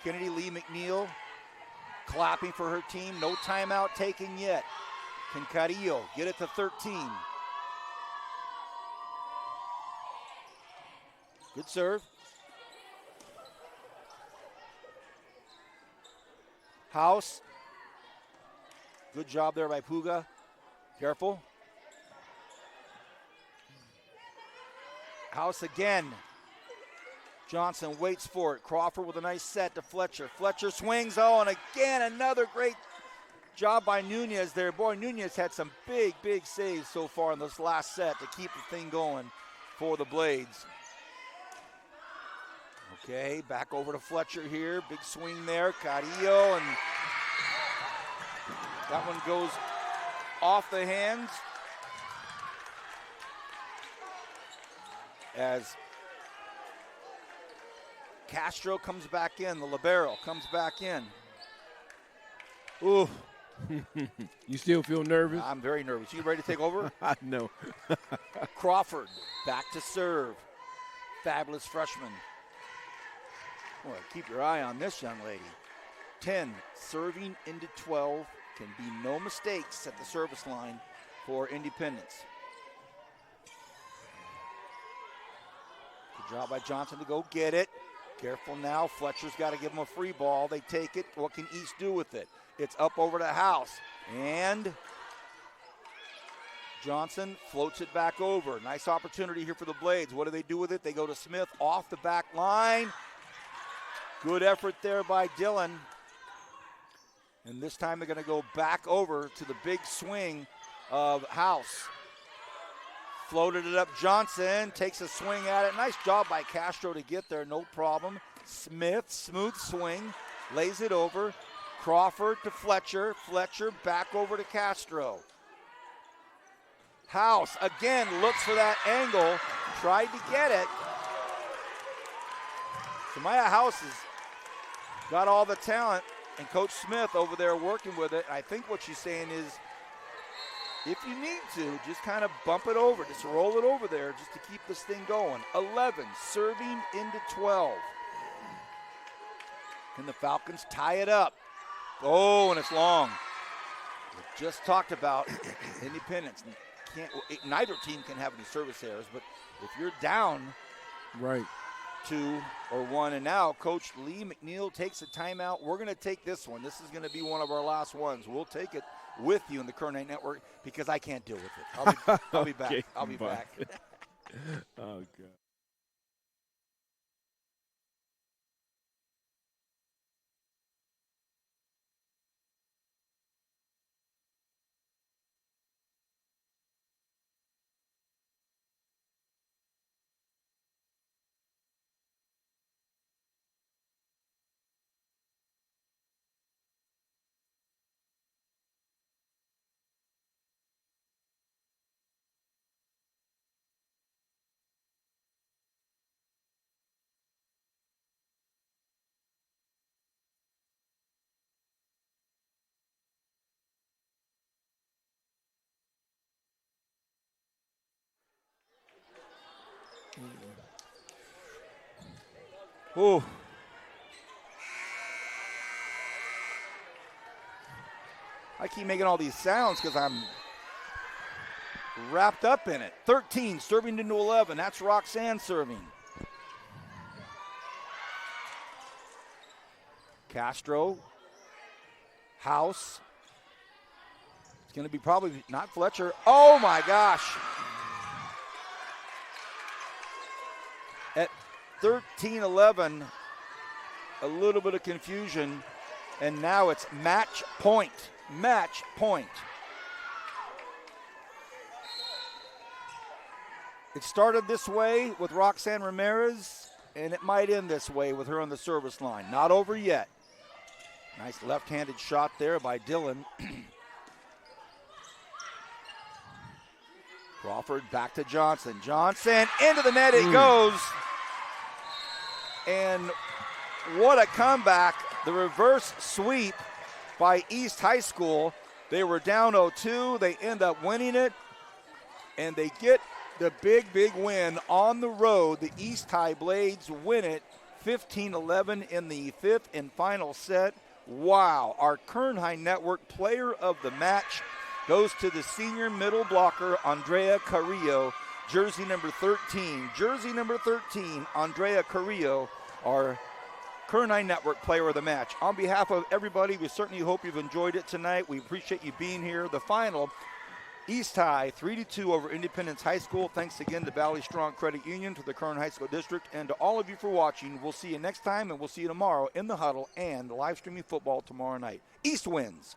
Kennedy Lee McNeil clapping for her team. No timeout taken yet. Can Carrillo get it to 13? Good serve. House. Good job there by Puga. Careful. House again. Johnson waits for it. Crawford with a nice set to Fletcher. Fletcher swings. And again, another great job by Nunez there. Boy, Nunez had some big saves so far in this last set to keep the thing going for the Blades. Okay, back over to Fletcher here. Big swing there. Carrillo, and that one goes off the hands as Castro comes back in. The libero comes back in. Ooh. You still feel nervous? I'm very nervous. You ready to take over? I know. Crawford back to serve. Fabulous freshman. Boy, keep your eye on this young lady. 10 serving into 12. Can be no mistakes at the service line for Independence. Good job by Johnson to go get it. Careful now. Fletcher's got to give them a free ball. They take it. What can East do with it? It's up over to House. And Johnson floats it back over. Nice opportunity here for the Blades. What do they do with it? They go to Smith off the back line. Good effort there by Dillon. And this time they're going to go back over to the big swing of House. Floated it up. Johnson takes a swing at it. Nice job by Castro to get there. No problem. Smith, smooth swing. Lays it over. Crawford to Fletcher. Fletcher back over to Castro. House again looks for that angle. Tried to get it. Samaya House has got all the talent. And Coach Smith over there working with it. I think what she's saying is, if you need to, just kind of bump it over. Just roll it over there just to keep this thing going. 11 serving into 12. Can the Falcons tie it up? And it's long. We just talked about Independence. Neither team can have any service errors, but if you're down, right, 2 or 1, and now Coach Lee McNeil takes a timeout. We're going to take this one. This is going to be one of our last ones. We'll take it with you in the Current Night Network because I can't deal with it. I'll be back. Okay, I'll be back. Oh, God. Ooh. I keep making all these sounds because I'm wrapped up in it. 13 serving into 11. That's Roxanne serving. Castro. House. It's going to be probably not Fletcher. Oh my gosh. At 13-11, a little bit of confusion, and now it's match point. Match point. It started this way with Roxanne Ramirez, and it might end this way with her on the service line. Not over yet. Nice left-handed shot there by Dylan. Crawford back to Johnson. Johnson into the net it goes. And what a comeback. The reverse sweep by East High School. They were down 0-2. They end up winning it. And they get the big win on the road. The East High Blades win it 15-11 in the fifth and final set. Wow. Our Kern High Network player of the match goes to the senior middle blocker, Andrea Carrillo, jersey number 13. Jersey number 13, Andrea Carrillo, our Kern High Network player of the match. On behalf of everybody, we certainly hope you've enjoyed it tonight. We appreciate you being here. The final, East High 3-2 over Independence High School. Thanks again to Valley Strong Credit Union, to the Kern High School District, and to all of you for watching. We'll see you next time, and we'll see you tomorrow in the huddle and live streaming football tomorrow night. East wins.